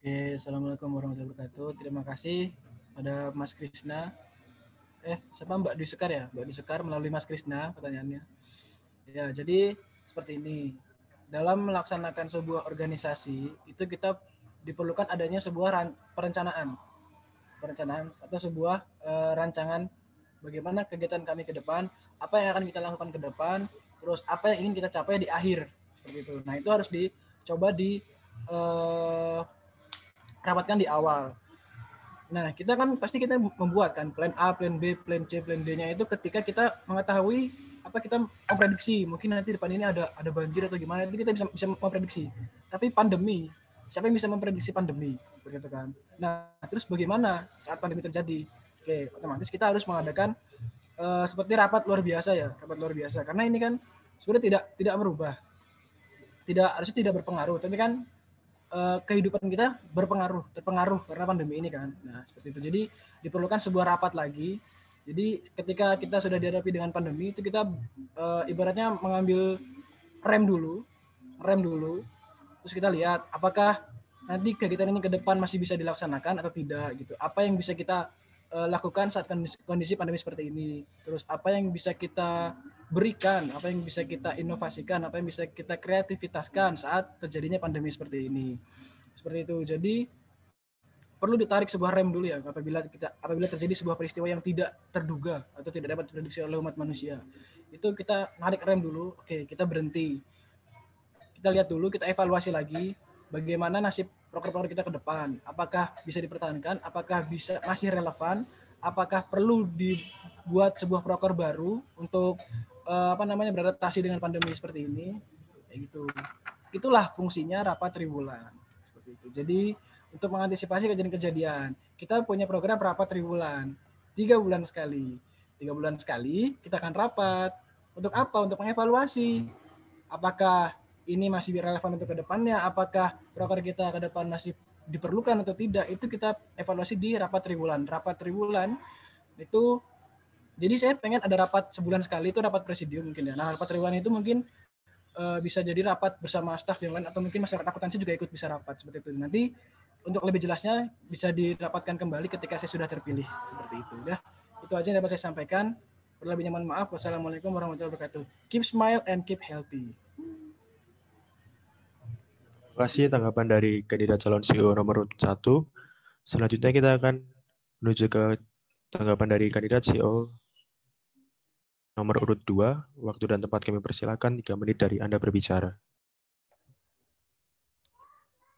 Oke, Assalamualaikum warahmatullahi wabarakatuh. Terima kasih pada Mas Krisna. Siapa Mbak Dwi Sekar ya? Mbak Dwi Sekar melalui Mas Krisna pertanyaannya. Ya, jadi seperti ini. Dalam melaksanakan sebuah organisasi, itu kita diperlukan adanya sebuah perencanaan atau sebuah rancangan bagaimana kegiatan kami ke depan, apa yang akan kita lakukan ke depan, terus apa yang ingin kita capai di akhir, seperti itu. Nah, itu harus dicoba rapatkan di awal. Nah, kita kan pasti kita membuat kan plan A, plan B, plan C, plan D-nya itu ketika kita mengetahui kita memprediksi mungkin nanti depan ini ada banjir atau gimana, itu kita bisa memprediksi. Tapi pandemi, siapa yang bisa memprediksi pandemi, begitu kan? Nah, terus bagaimana saat pandemi terjadi? Oke, otomatis kita harus mengadakan seperti rapat luar biasa ya, karena ini kan sebenarnya tidak merubah, harusnya tidak berpengaruh, tapi kan kehidupan kita terpengaruh karena pandemi ini kan. Nah, seperti itu. Jadi diperlukan sebuah rapat lagi. Jadi ketika kita sudah dihadapi dengan pandemi itu kita ibaratnya mengambil rem dulu, terus kita lihat apakah nanti kegiatan ini ke depan masih bisa dilaksanakan atau tidak gitu. Apa yang bisa kita lakukan saat kondisi pandemi seperti ini. Terus apa yang bisa kita berikan, apa yang bisa kita inovasikan, apa yang bisa kita kreativitaskan saat terjadinya pandemi seperti ini. Seperti itu. Jadi perlu ditarik sebuah rem dulu ya apabila terjadi sebuah peristiwa yang tidak terduga atau tidak dapat diprediksi oleh umat manusia. Itu kita narik rem dulu, oke, kita berhenti. Kita lihat dulu, kita evaluasi lagi bagaimana nasib proker-proker kita ke depan. Apakah bisa dipertahankan, apakah masih relevan, apakah perlu dibuat sebuah proker baru untuk beradaptasi dengan pandemi seperti ini. Kayak gitu. Itulah fungsinya rapat triwulan. Seperti itu. Jadi untuk mengantisipasi kejadian-kejadian, kita punya program rapat triwulan, 3 bulan sekali. 3 bulan sekali kita akan rapat. Untuk apa? Untuk mengevaluasi. Apakah ini masih relevan untuk ke depannya? Apakah proker kita ke depan masih diperlukan atau tidak? Itu kita evaluasi di rapat triwulan. Rapat triwulan itu, jadi saya pengen ada rapat sebulan sekali, itu rapat presidium mungkin ya. Nah, rapat triwulan itu mungkin bisa jadi rapat bersama staf yang lain, atau mungkin masyarakat akuntansi juga ikut bisa rapat seperti itu. Nanti untuk lebih jelasnya bisa dirapatkan kembali ketika saya sudah terpilih seperti itu. Ya, itu aja yang dapat saya sampaikan. Berlebihnya mohon maaf. Wassalamualaikum warahmatullahi wabarakatuh. Keep smile and keep healthy. Terima kasih tanggapan dari kandidat calon CEO nomor 1. Selanjutnya kita akan menuju ke tanggapan dari kandidat CEO nomor urut 2. Waktu dan tempat kami persilakan, 3 menit dari Anda berbicara.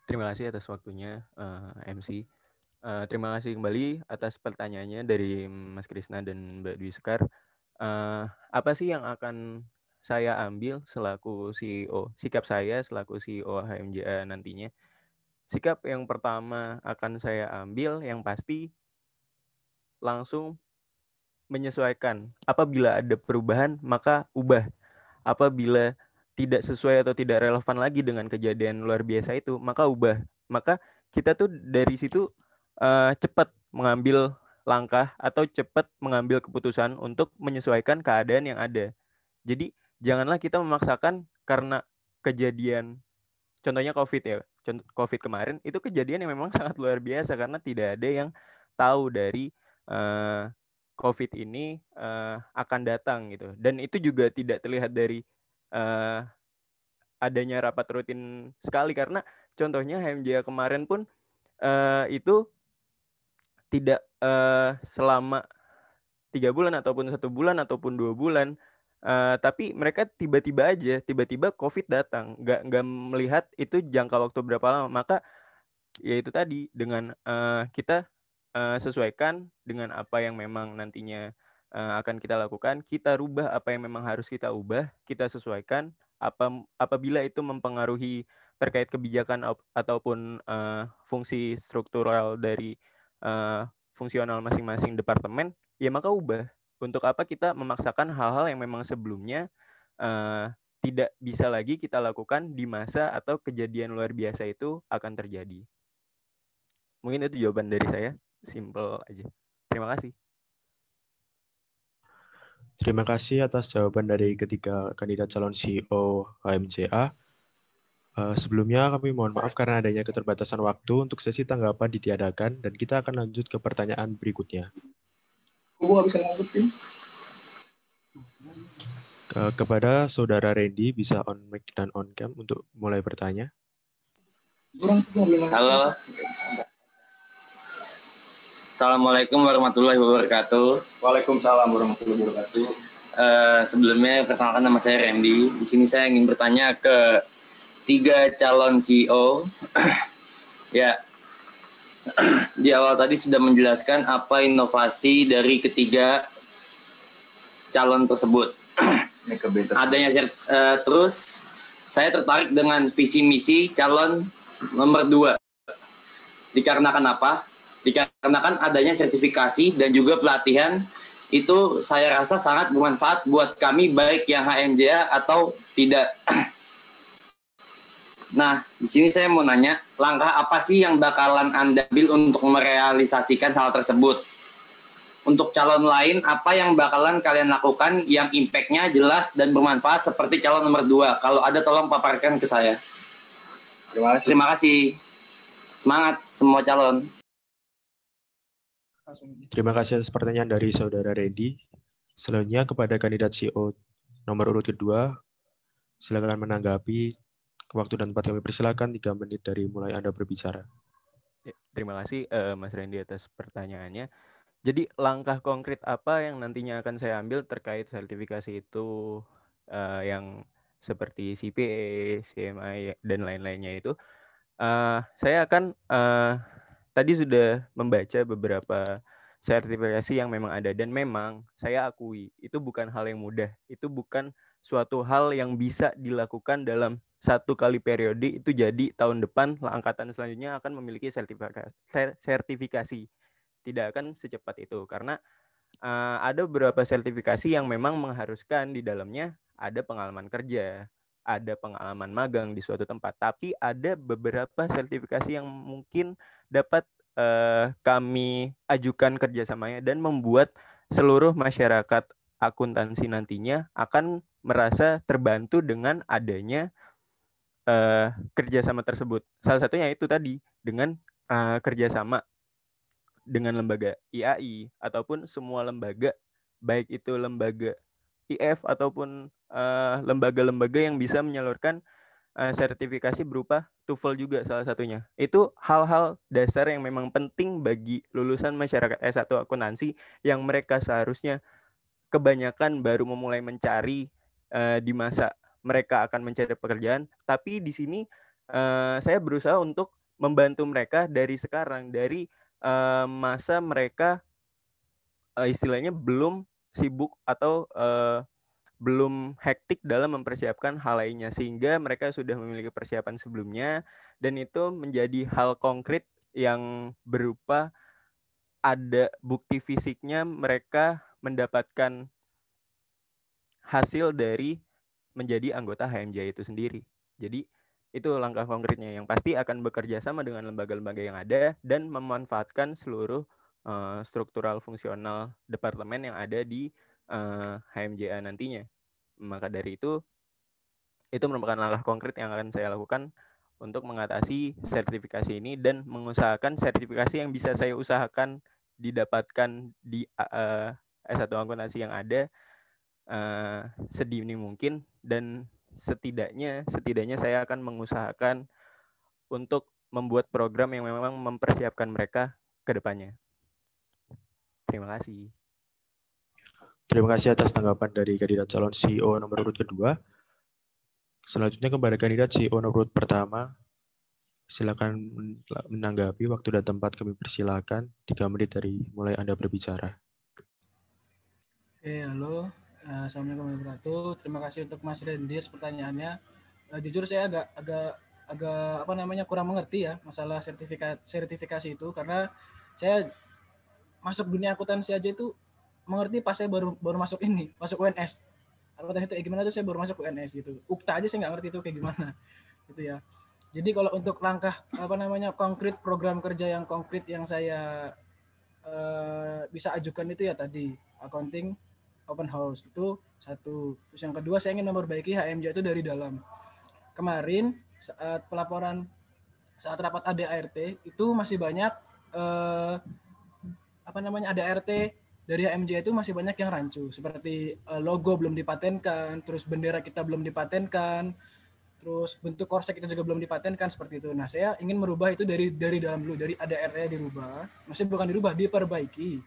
Terima kasih atas waktunya, MC. Terima kasih kembali atas pertanyaannya dari Mas Krisna dan Mbak Dwi Sekar. Apa sih yang akan saya ambil selaku CEO, sikap saya selaku CEO HMJA nantinya? Sikap yang pertama akan saya ambil yang pasti langsung menyesuaikan. Apabila ada perubahan, maka ubah. Apabila tidak sesuai atau tidak relevan lagi dengan kejadian luar biasa itu, maka ubah. Maka kita tuh dari situ cepat mengambil langkah atau cepat mengambil keputusan untuk menyesuaikan keadaan yang ada. Jadi janganlah kita memaksakan karena kejadian, contohnya COVID ya, COVID kemarin itu kejadian yang memang sangat luar biasa karena tidak ada yang tahu dari COVID ini akan datang gitu. Dan itu juga tidak terlihat dari adanya rapat rutin sekali, karena contohnya HMJA kemarin pun itu tidak selama 3 bulan ataupun 1 bulan ataupun 2 bulan, tapi mereka tiba-tiba COVID datang, nggak melihat itu jangka waktu berapa lama. Maka ya itu tadi, dengan kita sesuaikan dengan apa yang memang nantinya akan kita lakukan, kita rubah apa yang memang harus kita ubah, kita sesuaikan apabila itu mempengaruhi terkait kebijakan ataupun fungsi struktural dari fungsional masing-masing departemen, ya maka ubah. Untuk apa kita memaksakan hal-hal yang memang sebelumnya tidak bisa lagi kita lakukan di masa atau kejadian luar biasa itu akan terjadi. Mungkin itu jawaban dari saya, simple aja. Terima kasih. Terima kasih atas jawaban dari ketiga kandidat calon CEO HMJA. Sebelumnya kami mohon maaf karena adanya keterbatasan waktu untuk sesi tanggapan ditiadakan, dan kita akan lanjut ke pertanyaan berikutnya. Nggak bisa lanjutin. Kepada Saudara Randy, bisa on mic dan on cam untuk mulai bertanya. Halo. Assalamualaikum warahmatullahi wabarakatuh. Waalaikumsalam warahmatullahi wabarakatuh. Sebelumnya perkenalkan, nama saya Randy. Di sini saya ingin bertanya ke 3 calon CEO. Ya, di awal tadi sudah menjelaskan apa inovasi dari ketiga calon tersebut. Adanya terus saya tertarik dengan visi misi calon nomor 2. Dikarenakan apa? Dikarenakan adanya sertifikasi dan juga pelatihan itu saya rasa sangat bermanfaat buat kami, baik yang HMJA atau tidak. Nah, di sini saya mau nanya, langkah apa sih yang bakalan Anda ambil untuk merealisasikan hal tersebut? Untuk calon lain, apa yang bakalan kalian lakukan yang impact-nya jelas dan bermanfaat seperti calon nomor 2? Kalau ada, tolong paparkan ke saya. Terima kasih. Semangat semua calon. Terima kasih atas pertanyaan dari Saudara Randy. Selanjutnya kepada kandidat CEO nomor urut kedua, silakan menanggapi. Waktu dan tempat kami persilakan 3 menit dari mulai Anda berbicara. Ya, terima kasih Mas Randy atas pertanyaannya. Jadi langkah konkret apa yang nantinya akan saya ambil terkait sertifikasi itu yang seperti CPA, CMI, dan lain-lainnya itu? Saya akan tadi sudah membaca beberapa sertifikasi yang memang ada, dan memang saya akui itu bukan hal yang mudah. Itu bukan suatu hal yang bisa dilakukan dalam 1 kali periode itu jadi tahun depan angkatan selanjutnya akan memiliki sertifikasi. Tidak akan secepat itu, karena ada beberapa sertifikasi yang memang mengharuskan di dalamnya ada pengalaman kerja, ada pengalaman magang di suatu tempat. Tapi ada beberapa sertifikasi yang mungkin dapat kami ajukan kerjasamanya dan membuat seluruh masyarakat akuntansi nantinya akan merasa terbantu dengan adanya kerjasama tersebut. Salah satunya itu tadi, dengan kerjasama dengan lembaga IAI ataupun semua lembaga, baik itu lembaga IF ataupun lembaga-lembaga yang bisa menyalurkan sertifikasi berupa TOEFL juga salah satunya. Itu hal-hal dasar yang memang penting bagi lulusan masyarakat S1 akuntansi yang mereka seharusnya kebanyakan baru memulai mencari di masa mereka akan mencari pekerjaan. Tapi di sini saya berusaha untuk membantu mereka dari sekarang, dari masa mereka istilahnya belum sibuk atau belum hektik dalam mempersiapkan hal lainnya, sehingga mereka sudah memiliki persiapan sebelumnya, dan itu menjadi hal konkret yang berupa ada bukti fisiknya mereka mendapatkan hasil dari menjadi anggota HMJA itu sendiri. Jadi itu langkah konkretnya yang pasti akan bekerja sama dengan lembaga-lembaga yang ada dan memanfaatkan seluruh struktural fungsional departemen yang ada di HMJA nantinya. Maka dari itu merupakan langkah konkret yang akan saya lakukan untuk mengatasi sertifikasi ini dan mengusahakan sertifikasi yang bisa saya usahakan didapatkan di S1 akuntansi yang ada sedini mungkin, dan setidaknya saya akan mengusahakan untuk membuat program yang memang mempersiapkan mereka ke depannya. Terima kasih. Terima kasih atas tanggapan dari kandidat calon CEO nomor urut kedua. Selanjutnya kepada kandidat CEO nomor urut pertama. Silakan menanggapi. Waktu dan tempat kami persilakan. 3 menit dari mulai Anda berbicara. Oke, halo. Assalamualaikum warahmatullahi wabarakatuh. Terima kasih untuk Mas Randy pertanyaannya. Jujur saya agak kurang mengerti ya masalah sertifikasi itu, karena saya masuk dunia akuntansi aja itu mengerti pas saya baru masuk UNS. Akuntansi itu gimana tuh saya baru masuk UNS gitu. UKTA aja saya nggak ngerti itu kayak gimana gitu ya. Jadi kalau untuk langkah konkret program kerja yang konkret yang saya bisa ajukan itu ya tadi accounting open house itu satu. Terus yang kedua saya ingin memperbaiki HMJ itu dari dalam. Kemarin saat rapat ADART itu masih banyak ADART dari HMJ itu masih banyak yang rancu, seperti logo belum dipatenkan, terus bendera kita belum dipatenkan, terus bentuk korsek kita juga belum dipatenkan seperti itu. Nah, saya ingin merubah itu dari dalam dulu, dari ADART-nya dirubah, maksudnya bukan dirubah, diperbaiki.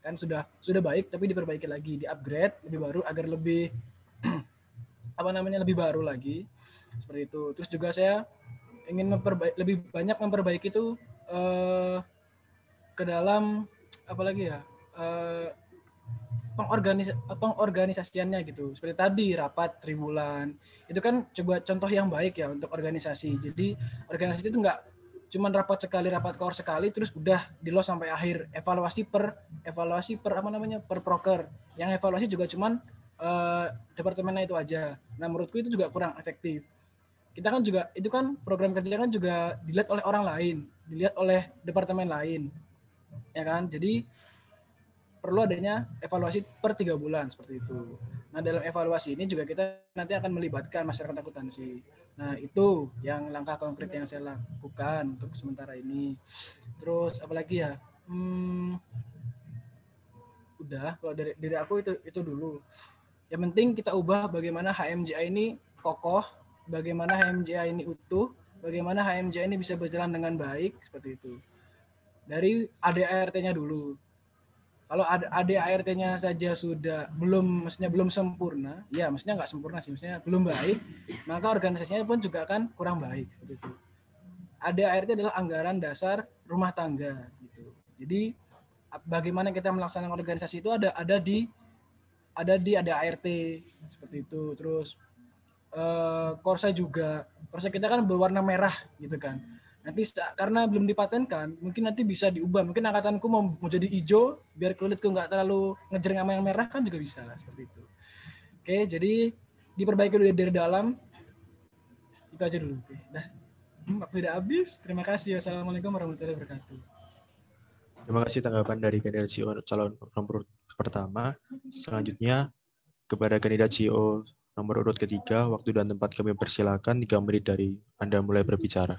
Kan sudah baik tapi diperbaiki lagi, di-upgrade lebih baru agar lebih lebih baru lagi. Seperti itu. Terus juga saya ingin lebih banyak memperbaiki itu ke dalam pengorganisasiannya gitu. Seperti tadi rapat triwulan. Itu kan coba contoh yang baik ya untuk organisasi. Jadi organisasi itu enggak cuman rapat koor sekali terus udah di-los sampai akhir. Evaluasi per proker. Yang evaluasi juga cuman departemennya itu aja. Nah, menurutku itu juga kurang efektif. Kita kan juga itu kan program kerja kan juga dilihat oleh orang lain, dilihat oleh departemen lain. Ya kan? Jadi perlu adanya evaluasi per 3 bulan seperti itu. Nah, dalam evaluasi ini juga kita nanti akan melibatkan masyarakat akuntansi. Nah, itu yang langkah konkret yang saya lakukan untuk sementara ini. Terus apalagi ya? Udah, kalau dari aku itu dulu. Yang penting kita ubah bagaimana HMJA ini kokoh, bagaimana HMJA ini utuh, bagaimana HMJA ini bisa berjalan dengan baik seperti itu. Dari ADART-nya dulu. Kalau ADART-nya saja belum sempurna, ya maksudnya nggak sempurna sih, maksudnya belum baik, maka organisasinya pun juga akan kurang baik seperti itu. ADART adalah anggaran dasar rumah tangga gitu. Jadi bagaimana kita melaksanakan organisasi itu ada di ADART seperti itu. Terus korsa kita kan berwarna merah gitu kan. Nanti karena belum dipatenkan, mungkin nanti bisa diubah. Mungkin angkatanku mau jadi hijau, biar kulitku nggak terlalu ngejreng sama yang merah kan juga bisa seperti itu. Oke, jadi diperbaiki dulu dari dalam. Itu aja dulu. Oke, dah. Waktu udah habis. Terima kasih. Wassalamualaikum warahmatullahi wabarakatuh. Terima kasih tanggapan dari kandidat CEO calon nomor pertama. Selanjutnya kepada kandidat CEO nomor urut ketiga, waktu dan tempat kami persilakan 3 menit dari Anda mulai berbicara.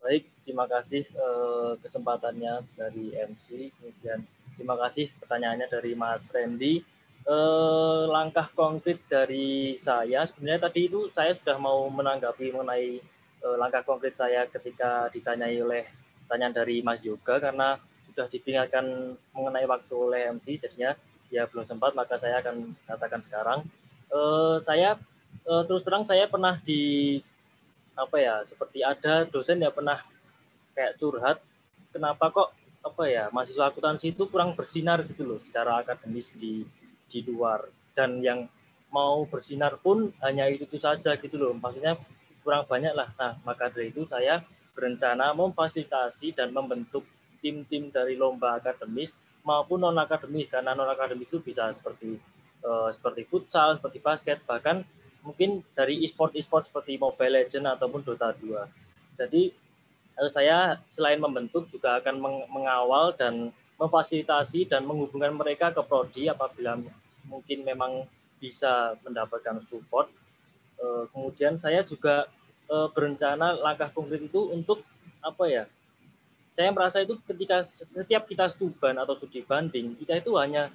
Baik, terima kasih kesempatannya dari MC. Kemudian terima kasih pertanyaannya dari Mas Randy. Langkah konkret dari saya, sebenarnya tadi itu saya sudah mau menanggapi mengenai langkah konkret saya ketika ditanyai oleh pertanyaan dari Mas Yoga, karena sudah diperingatkan mengenai waktu oleh MC, jadinya ya belum sempat, maka saya akan katakan sekarang. Saya terus terang saya pernah seperti ada dosen yang pernah kayak curhat, kenapa kok mahasiswa akuntansi itu kurang bersinar gitu loh secara akademis di luar, dan yang mau bersinar pun hanya itu saja gitu loh, maksudnya kurang banyak lah. Nah, maka dari itu saya berencana memfasilitasi dan membentuk tim-tim dari lomba akademis maupun non akademis, karena non akademis itu bisa seperti futsal, seperti basket, bahkan mungkin dari e-sport seperti Mobile Legends ataupun Dota 2. Jadi saya selain membentuk juga akan mengawal dan memfasilitasi dan menghubungkan mereka ke prodi apabila mungkin memang bisa mendapatkan support. Kemudian saya juga berencana langkah konkret itu untuk apa ya? Saya merasa itu ketika setiap kita stuban atau studi banding, kita itu hanya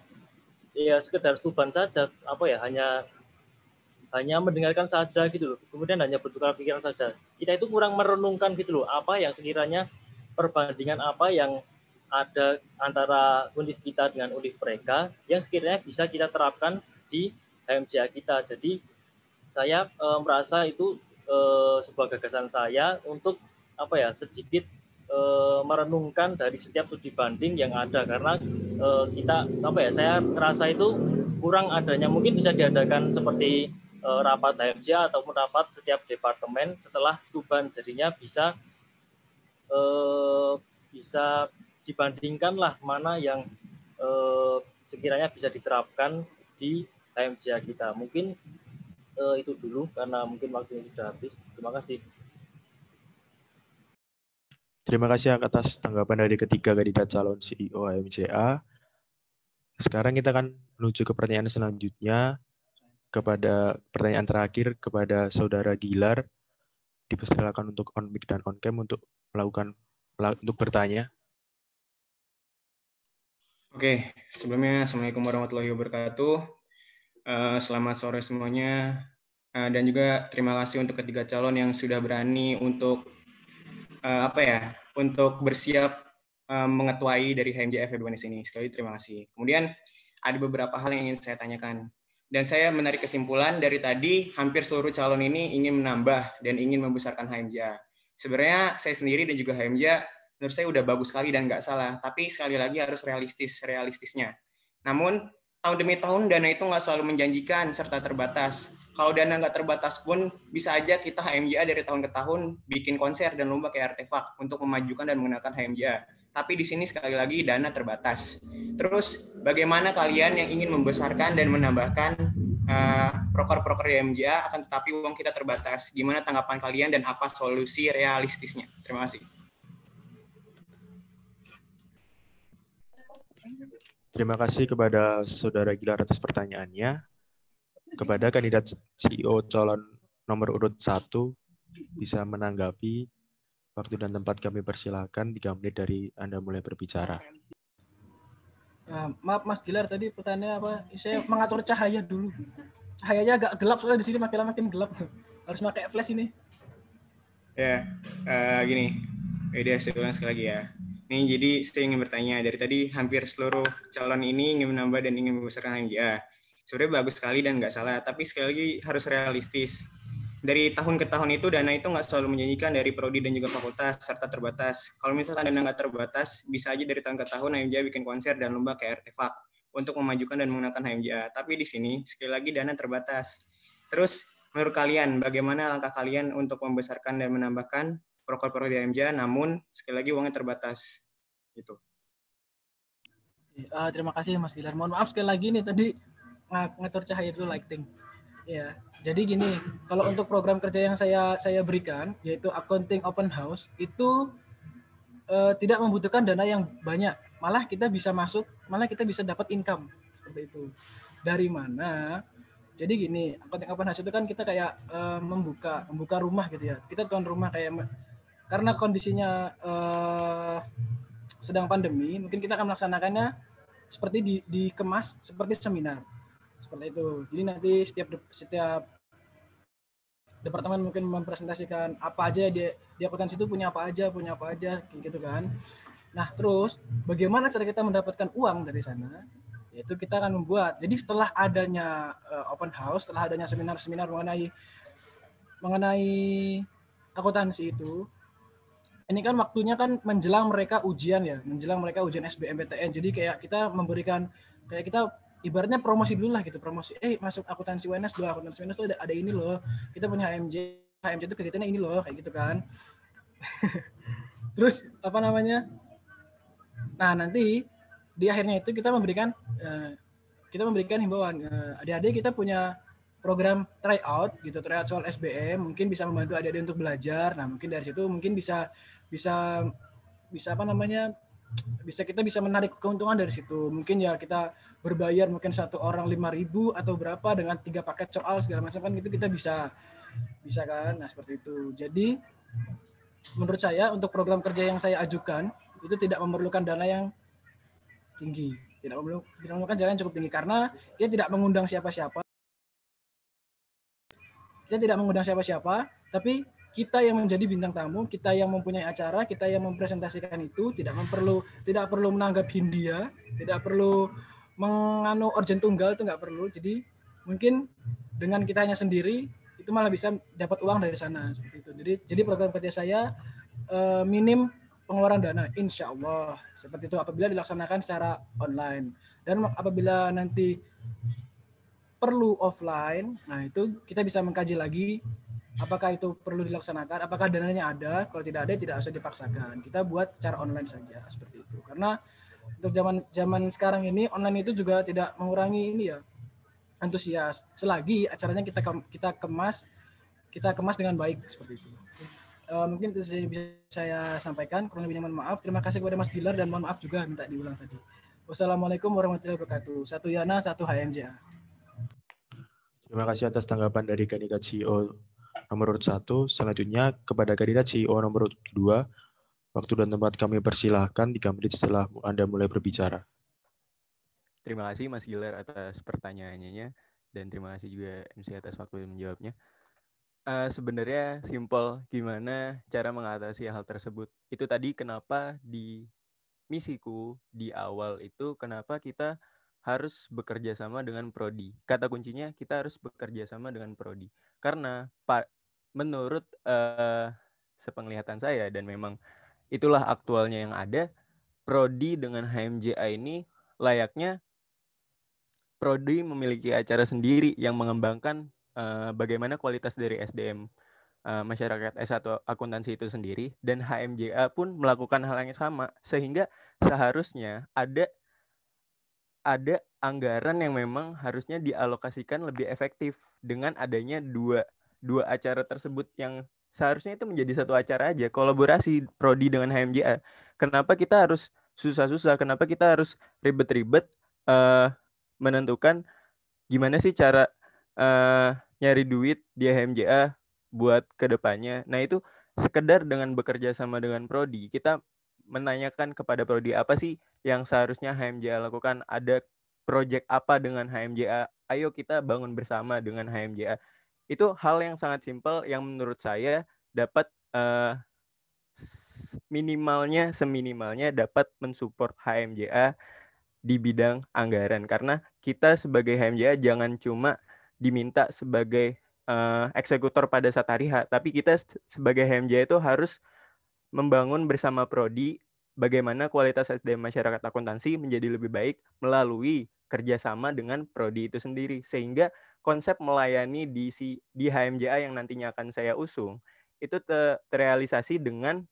ya sekedar stuban saja, apa ya, hanya mendengarkan saja gitu loh. Kemudian hanya bertukar pikiran saja. Kita itu kurang merenungkan gitu loh, apa yang sekiranya perbandingan apa yang ada antara univ kita dengan univ mereka yang sekiranya bisa kita terapkan di HMJA kita. Jadi saya merasa itu sebuah gagasan saya untuk apa ya, sedikit merenungkan dari setiap studi banding yang ada, karena kita sampai ya, saya merasa itu kurang adanya, mungkin bisa diadakan seperti rapat HMJA ataupun rapat setiap departemen setelah stuban, jadinya bisa dibandingkan lah mana yang sekiranya bisa diterapkan di HMJA kita. Mungkin itu dulu karena mungkin waktunya sudah habis. Terima kasih. Terima kasih atas tanggapan dari ketiga kandidat calon CEO HMJA. Sekarang kita akan menuju ke pertanyaan selanjutnya, kepada pertanyaan terakhir kepada Saudara Gilar. Dipersilakan untuk on mic dan on cam untuk bertanya. Oke, sebelumnya Assalamualaikum warahmatullahi wabarakatuh. Selamat sore semuanya. Dan juga terima kasih untuk ketiga calon yang sudah berani untuk untuk bersiap mengetuai dari HMJA FEB UNES ini. Sekali terima kasih. Kemudian ada beberapa hal yang ingin saya tanyakan. Dan saya menarik kesimpulan dari tadi, hampir seluruh calon ini ingin menambah dan ingin membesarkan HMJA. Sebenarnya saya sendiri dan juga HMJA, menurut saya udah bagus sekali dan nggak salah. Tapi sekali lagi harus realistisnya. Namun, tahun demi tahun dana itu nggak selalu menjanjikan serta terbatas. Kalau dana nggak terbatas pun, bisa aja kita HMJA dari tahun ke tahun bikin konser dan lomba kayak Artefak untuk memajukan dan mengenalkan HMJA. Tapi di sini sekali lagi dana terbatas. Terus bagaimana kalian yang ingin membesarkan dan menambahkan proker-proker HMJA akan tetapi uang kita terbatas? Gimana tanggapan kalian dan apa solusi realistisnya? Terima kasih. Terima kasih kepada Saudara Gilar atas pertanyaannya. Kepada kandidat CEO calon nomor urut 1 bisa menanggapi. Waktu dan tempat kami persilakan, 3 menit dari Anda mulai berbicara. Maaf Mas Gilar, tadi pertanyaannya apa? Saya mengatur cahaya dulu. Cahayanya agak gelap soalnya di sini makin gelap. Harus pakai flash ini. Ya, gini. Udah saya ulang sekali lagi ya. Nih, jadi saya ingin bertanya, dari tadi hampir seluruh calon ini ingin menambah dan ingin membesarkan HMJA. Sebenarnya bagus sekali dan nggak salah, tapi sekali lagi harus realistis. Dari tahun ke tahun itu dana itu nggak selalu menjanjikan dari prodi dan juga fakultas serta terbatas. Kalau misalkan dana nggak terbatas, bisa aja dari tahun ke tahun HMJA bikin konser dan lomba kayak Artefak untuk memajukan dan menggunakan HMJA. Tapi di sini sekali lagi dana terbatas. Terus menurut kalian bagaimana langkah kalian untuk membesarkan dan menambahkan proker-proker di HMJA, namun sekali lagi uangnya terbatas gitu. Terima kasih Mas Gilar. Mohon maaf sekali lagi nih tadi ngatur cahaya dulu lighting. Ya, jadi gini, kalau untuk program kerja yang saya berikan, yaitu accounting open house, itu tidak membutuhkan dana yang banyak. Malah kita bisa dapat income seperti itu. Dari mana? Jadi gini, accounting open house itu kan kita kayak membuka rumah gitu ya. Kita tuan rumah kayak karena kondisinya sedang pandemi, mungkin kita akan melaksanakannya seperti dikemas seperti seminar. Seperti itu. Jadi nanti setiap departemen mungkin mempresentasikan apa aja di akuntansi itu punya apa aja gitu kan. Nah, terus bagaimana cara kita mendapatkan uang dari sana? Yaitu kita akan membuat. Jadi setelah adanya open house, setelah adanya seminar-seminar mengenai akuntansi itu, ini kan waktunya kan menjelang mereka ujian SBMPTN. Jadi kayak kita memberikan, kayak kita ibaratnya promosi dulu lah gitu, masuk akuntansi UNS, akuntansi UNS tuh ada ini loh, kita punya HMJ itu kegiatannya ini loh, kayak gitu kan. Terus nah nanti di akhirnya itu kita memberikan himbauan, adik-adik kita punya program tryout gitu, tryout soal SBM mungkin bisa membantu adik-adik untuk belajar. Nah, mungkin dari situ mungkin bisa apa namanya? Kita bisa menarik keuntungan dari situ. Mungkin ya kita berbayar mungkin satu orang 5.000 atau berapa dengan 3 paket soal segala macam kan gitu kita bisa kan. Nah, seperti itu. Jadi menurut saya untuk program kerja yang saya ajukan itu tidak memerlukan dana yang tinggi. Tidak memerlukan dana yang cukup tinggi karena dia tidak mengundang siapa-siapa. Kita tidak mengundang siapa-siapa, tapi kita yang menjadi bintang tamu, kita yang mempunyai acara, kita yang mempresentasikan itu, tidak perlu menanggap Hindia, tidak perlu menganu urgent tunggal, itu nggak perlu. Jadi mungkin dengan kitanya sendiri itu malah bisa dapat uang dari sana seperti itu. Jadi program kerja saya minim pengeluaran dana, insya Allah seperti itu apabila dilaksanakan secara online. Dan apabila nanti perlu offline, nah itu kita bisa mengkaji lagi apakah itu perlu dilaksanakan, apakah dananya ada, kalau tidak ada tidak usah dipaksakan. Kita buat secara online saja seperti itu. Karena untuk zaman sekarang ini online itu juga tidak mengurangi ini ya antusias selagi acaranya kita kemas dengan baik seperti itu. Mungkin itu saja bisa saya sampaikan. Kurang lebihnya mohon maaf. Terima kasih kepada Mas Gilar dan mohon maaf juga minta diulang tadi. Wassalamualaikum warahmatullahi wabarakatuh. 1 Yana, 1 HMJA. Terima kasih atas tanggapan dari kandidat CEO nomor urut 1. Selanjutnya kepada kandidat CEO nomor urut 2. Waktu dan tempat kami persilahkan 3 menit setelah Anda mulai berbicara. Terima kasih Mas Gilar atas pertanyaannya dan terima kasih juga MC atas waktu menjawabnya. Sebenarnya simpel gimana cara mengatasi hal tersebut. Itu tadi kenapa di misiku di awal itu kenapa kita harus bekerja sama dengan prodi. Kata kuncinya kita harus bekerja sama dengan prodi. Karena menurut sepenglihatan saya dan memang itulah aktualnya yang ada, prodi dengan HMJA ini layaknya prodi memiliki acara sendiri yang mengembangkan bagaimana kualitas dari SDM masyarakat S1 akuntansi itu sendiri, dan HMJA pun melakukan hal yang sama, sehingga seharusnya ada anggaran yang memang harusnya dialokasikan lebih efektif dengan adanya dua acara tersebut yang seharusnya itu menjadi satu acara aja, kolaborasi prodi dengan HMJA. Kenapa kita harus susah-susah? Kenapa kita harus ribet-ribet menentukan gimana sih cara nyari duit di HMJA buat kedepannya? Nah itu sekedar dengan bekerja sama dengan prodi, kita menanyakan kepada prodi apa sih yang seharusnya HMJA lakukan, ada project apa dengan HMJA, ayo kita bangun bersama dengan HMJA. Itu hal yang sangat simpel yang menurut saya dapat seminimalnya dapat mensupport HMJA di bidang anggaran. Karena kita sebagai HMJA jangan cuma diminta sebagai eksekutor pada saat hari H, tapi kita sebagai HMJA itu harus membangun bersama prodi bagaimana kualitas SDM masyarakat akuntansi menjadi lebih baik melalui kerjasama dengan prodi itu sendiri, sehingga konsep melayani di HMJA yang nantinya akan saya usung itu terrealisasi dengan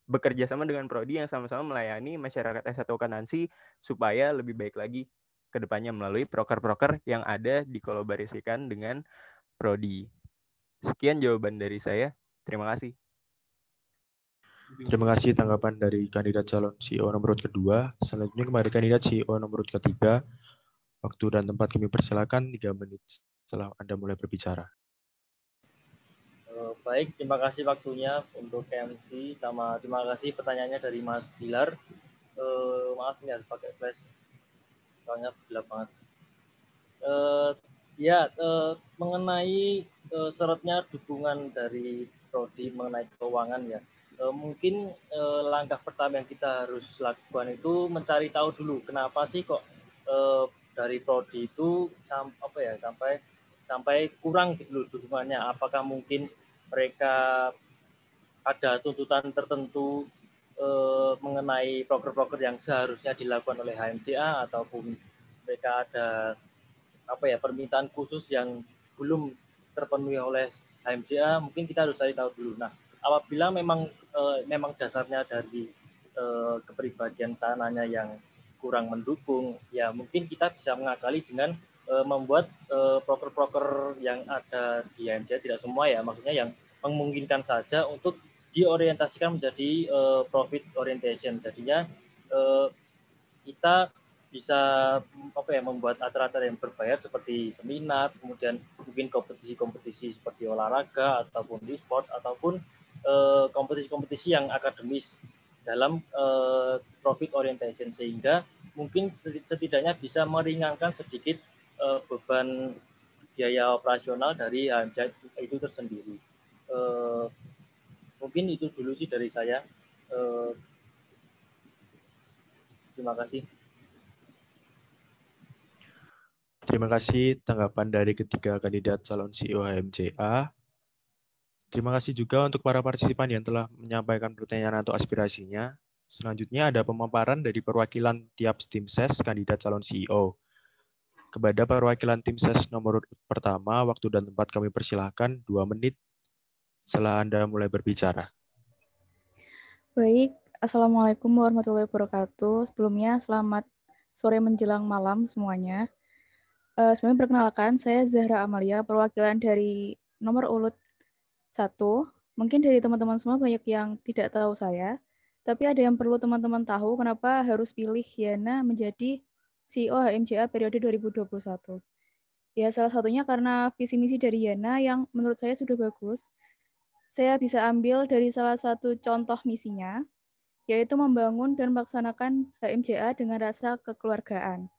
bekerja sama dengan prodi yang sama-sama melayani masyarakat S1 akuntansi supaya lebih baik lagi ke depannya melalui proker-proker yang ada dikolaborasikan dengan prodi. Sekian jawaban dari saya. Terima kasih. Terima kasih tanggapan dari kandidat calon CEO nomor urut kedua. Selanjutnya kepada kandidat CEO nomor urut ketiga. Waktu dan tempat kami persilakan 3 menit setelah Anda mulai berbicara. Baik, terima kasih waktunya untuk MC, sama terima kasih pertanyaannya dari Mas Gilar. Maaf ini harus pakai flash, soalnya gelap banget. Mengenai syaratnya dukungan dari prodi mengenai keuangan ya. Mungkin langkah pertama yang kita harus lakukan itu mencari tahu dulu kenapa sih kok dari prodi itu sampai kurang gitu dukungannya. Apakah mungkin mereka ada tuntutan tertentu mengenai proker-proker yang seharusnya dilakukan oleh HMJA, ataupun mereka ada permintaan khusus yang belum terpenuhi oleh HMJA. Mungkin kita harus cari tahu dulu. Nah, apabila memang dasarnya dari kepribadian sananya yang kurang mendukung, ya mungkin kita bisa mengakali dengan membuat proker-proker yang ada di HMJA, tidak semua ya, maksudnya yang memungkinkan saja untuk diorientasikan menjadi profit orientation. Jadinya kita bisa membuat acara-acara yang berbayar seperti seminar, kemudian mungkin kompetisi-kompetisi seperti olahraga ataupun e-sport ataupun kompetisi-kompetisi yang akademis dalam profit orientation, sehingga mungkin setidaknya bisa meringankan sedikit beban biaya operasional dari HMJA itu tersendiri. Mungkin itu dulu sih dari saya. Terima kasih. Terima kasih tanggapan dari ketiga kandidat calon CEO HMJA. Terima kasih juga untuk para partisipan yang telah menyampaikan pertanyaan atau aspirasinya. Selanjutnya ada pemaparan dari perwakilan tiap tim ses kandidat calon CEO. Kepada perwakilan tim ses nomor pertama, waktu dan tempat kami persilahkan 2 menit setelah Anda mulai berbicara. Baik, Assalamualaikum warahmatullahi wabarakatuh. Sebelumnya, selamat sore menjelang malam semuanya. Sebelumnya perkenalkan, saya Zahra Amalia, perwakilan dari nomor urut 1. Mungkin dari teman-teman semua banyak yang tidak tahu saya, tapi ada yang perlu teman-teman tahu kenapa harus pilih Yana menjadi CEO HMJA periode 2021. Ya, salah satunya karena visi misi dari Yana yang menurut saya sudah bagus. Saya bisa ambil dari salah satu contoh misinya, yaitu membangun dan melaksanakan HMJA dengan rasa kekeluargaan.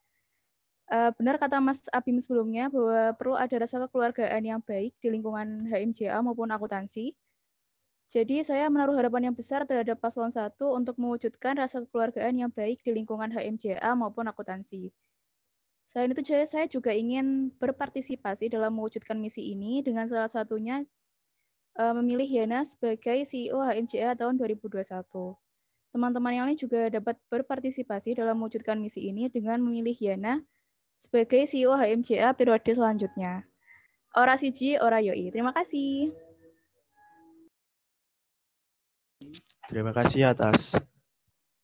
Benar kata Mas Abim sebelumnya bahwa perlu ada rasa kekeluargaan yang baik di lingkungan HMJA maupun akuntansi. Jadi saya menaruh harapan yang besar terhadap paslon 1 untuk mewujudkan rasa kekeluargaan yang baik di lingkungan HMJA maupun akuntansi. Selain itu saya juga ingin berpartisipasi dalam mewujudkan misi ini dengan salah satunya memilih Yana sebagai CEO HMJA tahun 2021. Teman-teman yang lain juga dapat berpartisipasi dalam mewujudkan misi ini dengan memilih Yana sebagai CEO HMJA periode selanjutnya. Ora siji, ora yoi. Terima kasih. Terima kasih atas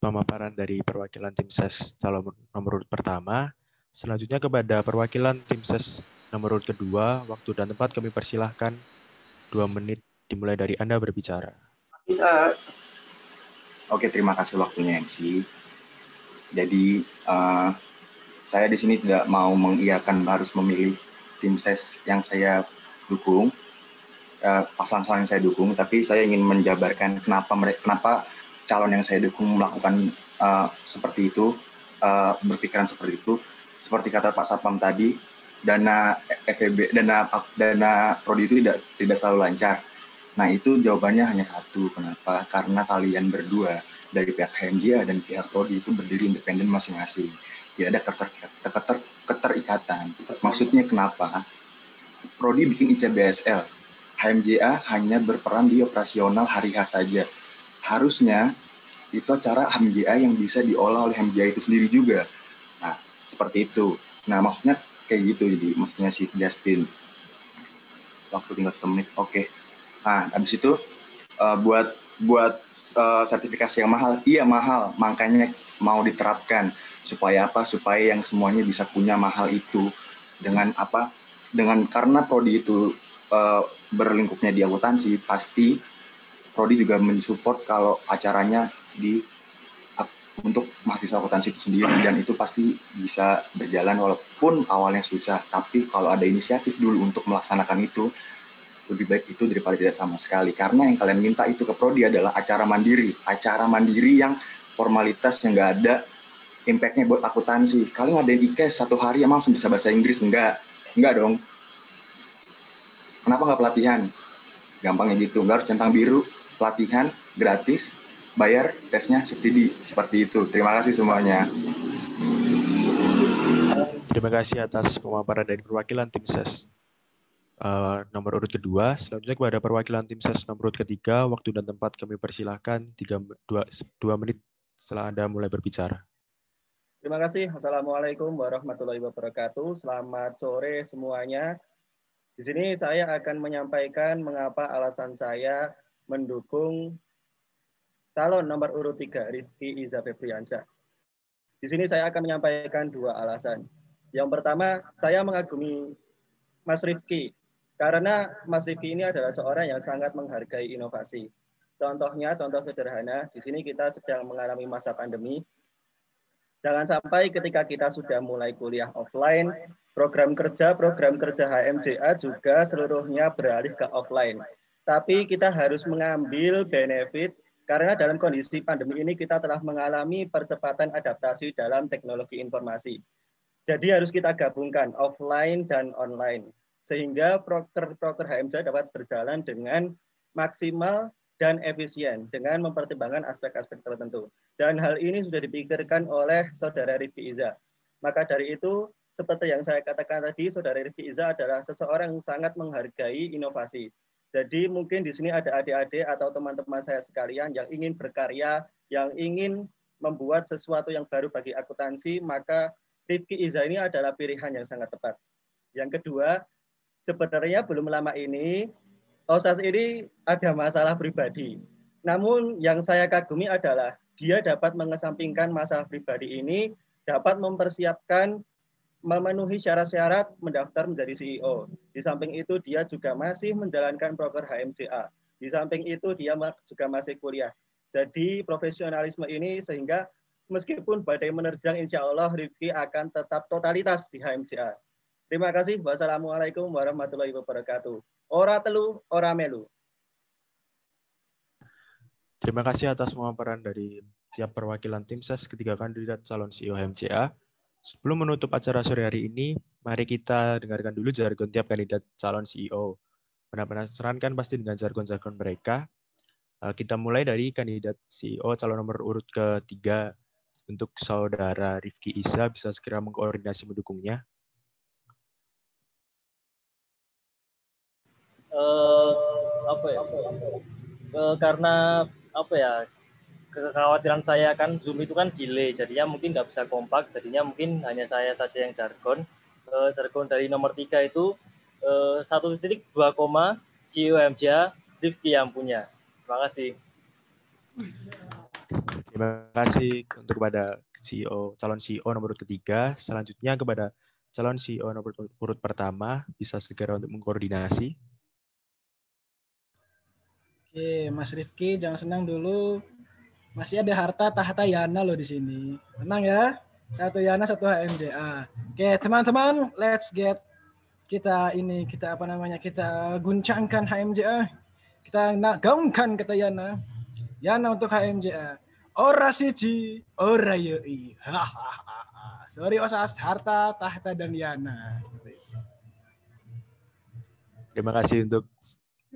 pemaparan dari perwakilan tim ses calon nomor urut pertama. Selanjutnya kepada perwakilan tim ses nomor urut kedua, waktu dan tempat kami persilahkan 2 menit dimulai dari Anda berbicara. Bisa. Oke, terima kasih waktunya MC. Jadi saya di sini tidak mau mengiyakan harus memilih tim ses yang saya dukung, pasangan yang saya dukung, tapi saya ingin menjabarkan kenapa calon yang saya dukung melakukan seperti itu, berpikiran seperti itu. Seperti kata Pak Satpam tadi, dana FEB, dana prodi itu tidak selalu lancar. Nah, itu jawabannya hanya satu. Kenapa? Karena kalian berdua dari pihak HMJA dan pihak prodi itu berdiri independen masing-masing. Tidak ada keterikatan. Maksudnya kenapa? Prodi bikin ICBSL, HMJA hanya berperan di operasional hari H saja. Harusnya itu acara HMJA yang bisa diolah oleh HMJA itu sendiri juga. Nah, seperti itu. Nah, maksudnya kayak gitu. Jadi maksudnya si Justin. Waktu tinggal 1 menit. Oke. Nah, habis itu buat sertifikasi yang mahal, iya mahal, makanya mau diterapkan supaya apa? Supaya yang semuanya bisa punya mahal itu dengan apa? Karena prodi itu berlingkupnya di akuntansi, pasti prodi juga mensupport kalau acaranya untuk mahasiswa akuntansi itu sendiri, dan itu pasti bisa berjalan walaupun awalnya susah. Tapi kalau ada inisiatif dulu untuk melaksanakan itu, lebih baik itu daripada tidak sama sekali. Karena yang kalian minta itu ke prodi adalah acara mandiri yang formalitas yang nggak ada impact-nya buat akuntansi. Kalian ngadain IKES 1 hari emang langsung bisa bahasa Inggris? Enggak dong. Kenapa nggak pelatihan? Gampangnya gitu, nggak harus centang biru, pelatihan gratis, bayar tesnya subsidi, seperti itu. Terima kasih semuanya. Terima kasih atas pemaparan dari perwakilan tim ses nomor urut kedua. Selanjutnya kepada perwakilan tim ses nomor urut ketiga, waktu dan tempat kami persilahkan 2 menit setelah Anda mulai berbicara. Terima kasih. Assalamualaikum warahmatullahi wabarakatuh. Selamat sore semuanya. Di sini saya akan menyampaikan mengapa alasan saya mendukung calon nomor urut 3, Rifki Iza Febriansyah. Di sini saya akan menyampaikan 2 alasan. Yang pertama, saya mengagumi Mas Rifki, karena Mas Rifki ini adalah seorang yang sangat menghargai inovasi. Contohnya, contoh sederhana, di sini kita sedang mengalami masa pandemi. Jangan sampai ketika kita sudah mulai kuliah offline, program kerja HMJA juga seluruhnya beralih ke offline. Tapi kita harus mengambil benefit karena dalam kondisi pandemi ini kita telah mengalami percepatan adaptasi dalam teknologi informasi. Jadi harus kita gabungkan offline dan online. Sehingga proker HMJA dapat berjalan dengan maksimal dan efisien dengan mempertimbangkan aspek-aspek tertentu. Dan hal ini sudah dipikirkan oleh Saudara Rifki Iza. Maka dari itu, seperti yang saya katakan tadi, Saudara Rifki Iza adalah seseorang yang sangat menghargai inovasi. Jadi mungkin di sini ada adik-adik atau teman-teman saya sekalian yang ingin berkarya, yang ingin membuat sesuatu yang baru bagi akuntansi, maka Rifki Iza ini adalah pilihan yang sangat tepat. Yang kedua, sebenarnya belum lama ini, Osas ini ada masalah pribadi. Namun yang saya kagumi adalah dia dapat mengesampingkan masalah pribadi ini, dapat mempersiapkan memenuhi syarat-syarat mendaftar menjadi CEO. Di samping itu dia juga masih menjalankan proker HMJA. Di samping itu dia juga masih kuliah. Jadi profesionalisme ini sehingga meskipun badai menerjang, insya Allah Rifki akan tetap totalitas di HMJA. Terima kasih. Wassalamualaikum warahmatullahi wabarakatuh. Ora telu, ora melu. Terima kasih atas pemaparan dari tiap perwakilan tim ses ketiga kandidat calon CEO HMJA. Sebelum menutup acara sore hari ini, mari kita dengarkan dulu jargon tiap kandidat calon CEO. Penasaran kan pasti dengan jargon-jargon mereka. Kita mulai dari kandidat CEO calon nomor urut ketiga. Untuk Saudara Rifki Iza bisa segera mengkoordinasi mendukungnya. Karena kekhawatiran saya kan Zoom itu kan delay, jadinya mungkin nggak bisa kompak, jadinya mungkin hanya saya saja yang jargon. Jargon dari nomor 3 itu 1.2, CEO HMJA Rifki yang punya. Terima kasih. Terima kasih untuk kepada calon CEO nomor urut ketiga. Selanjutnya kepada calon CEO nomor urut pertama bisa segera untuk mengkoordinasi. Oke, Mas Rifki, jangan senang dulu. Masih ada harta tahta Yana loh di sini. Tenang ya. Satu Yana, satu HMJA. Oke, teman-teman, let's get kita guncangkan HMJA. Kita gaungkan kata Yana. Yana untuk HMJA. Ora siji, ora yoi. Sorry Osas, harta, tahta, dan Yana. Terima kasih untuk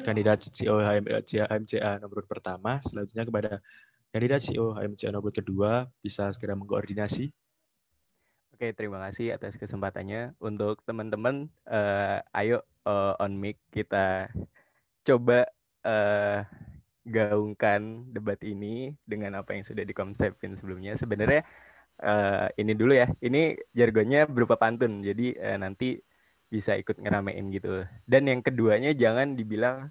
kandidat CEO HMJA nomor pertama. Selanjutnya kepada kandidat CEO HMJA nomor kedua bisa segera mengkoordinasi. Oke, terima kasih atas kesempatannya. Untuk teman-teman, ayo on mic kita coba gaungkan debat ini dengan apa yang sudah dikonsepin sebelumnya. Sebenarnya ini dulu ya. Ini jargonnya berupa pantun. Jadi nanti bisa ikut ngeramein gitu. Dan yang keduanya jangan dibilang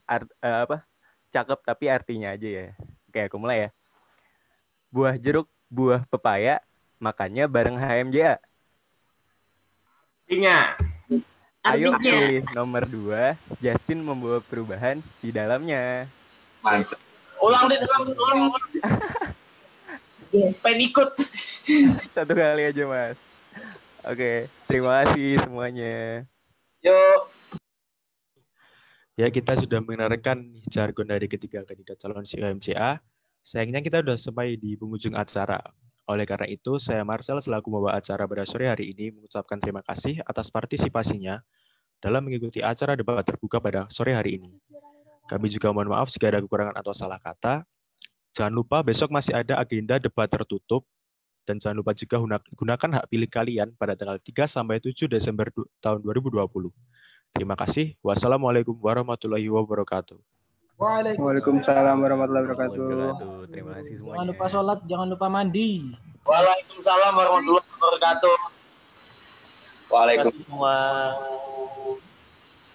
cakep tapi artinya aja ya. Oke, aku mulai ya. Buah jeruk, buah pepaya, makannya bareng HMJA. Ayo pilih nomor 2, Justin membawa perubahan di dalamnya. Mantap. Ulang. Pengen ikut. Satu kali aja, Mas. Oke, terima kasih semuanya. Yuk. Ya, kita sudah mendengarkan jargon dari ketiga kandidat calon CEO HMJA. Sayangnya kita sudah sampai di penghujung acara. Oleh karena itu, saya Marcel selaku membawa acara pada sore hari ini mengucapkan terima kasih atas partisipasinya dalam mengikuti acara debat terbuka pada sore hari ini. Kami juga mohon maaf jika ada kekurangan atau salah kata. Jangan lupa besok masih ada agenda debat tertutup dan jangan lupa juga gunakan hak pilih kalian pada tanggal 3-7 Desember tahun 2020. Terima kasih. Wassalamualaikum warahmatullahi wabarakatuh. Waalaikumsalam warahmatullahi wabarakatuh. Terima kasih semuanya. Jangan lupa sholat, jangan lupa mandi. Waalaikumsalam warahmatullahi wabarakatuh. Waalaikumsalam.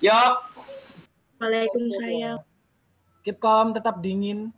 Yuk. Waalaikumsalam. Keep calm, tetap dingin.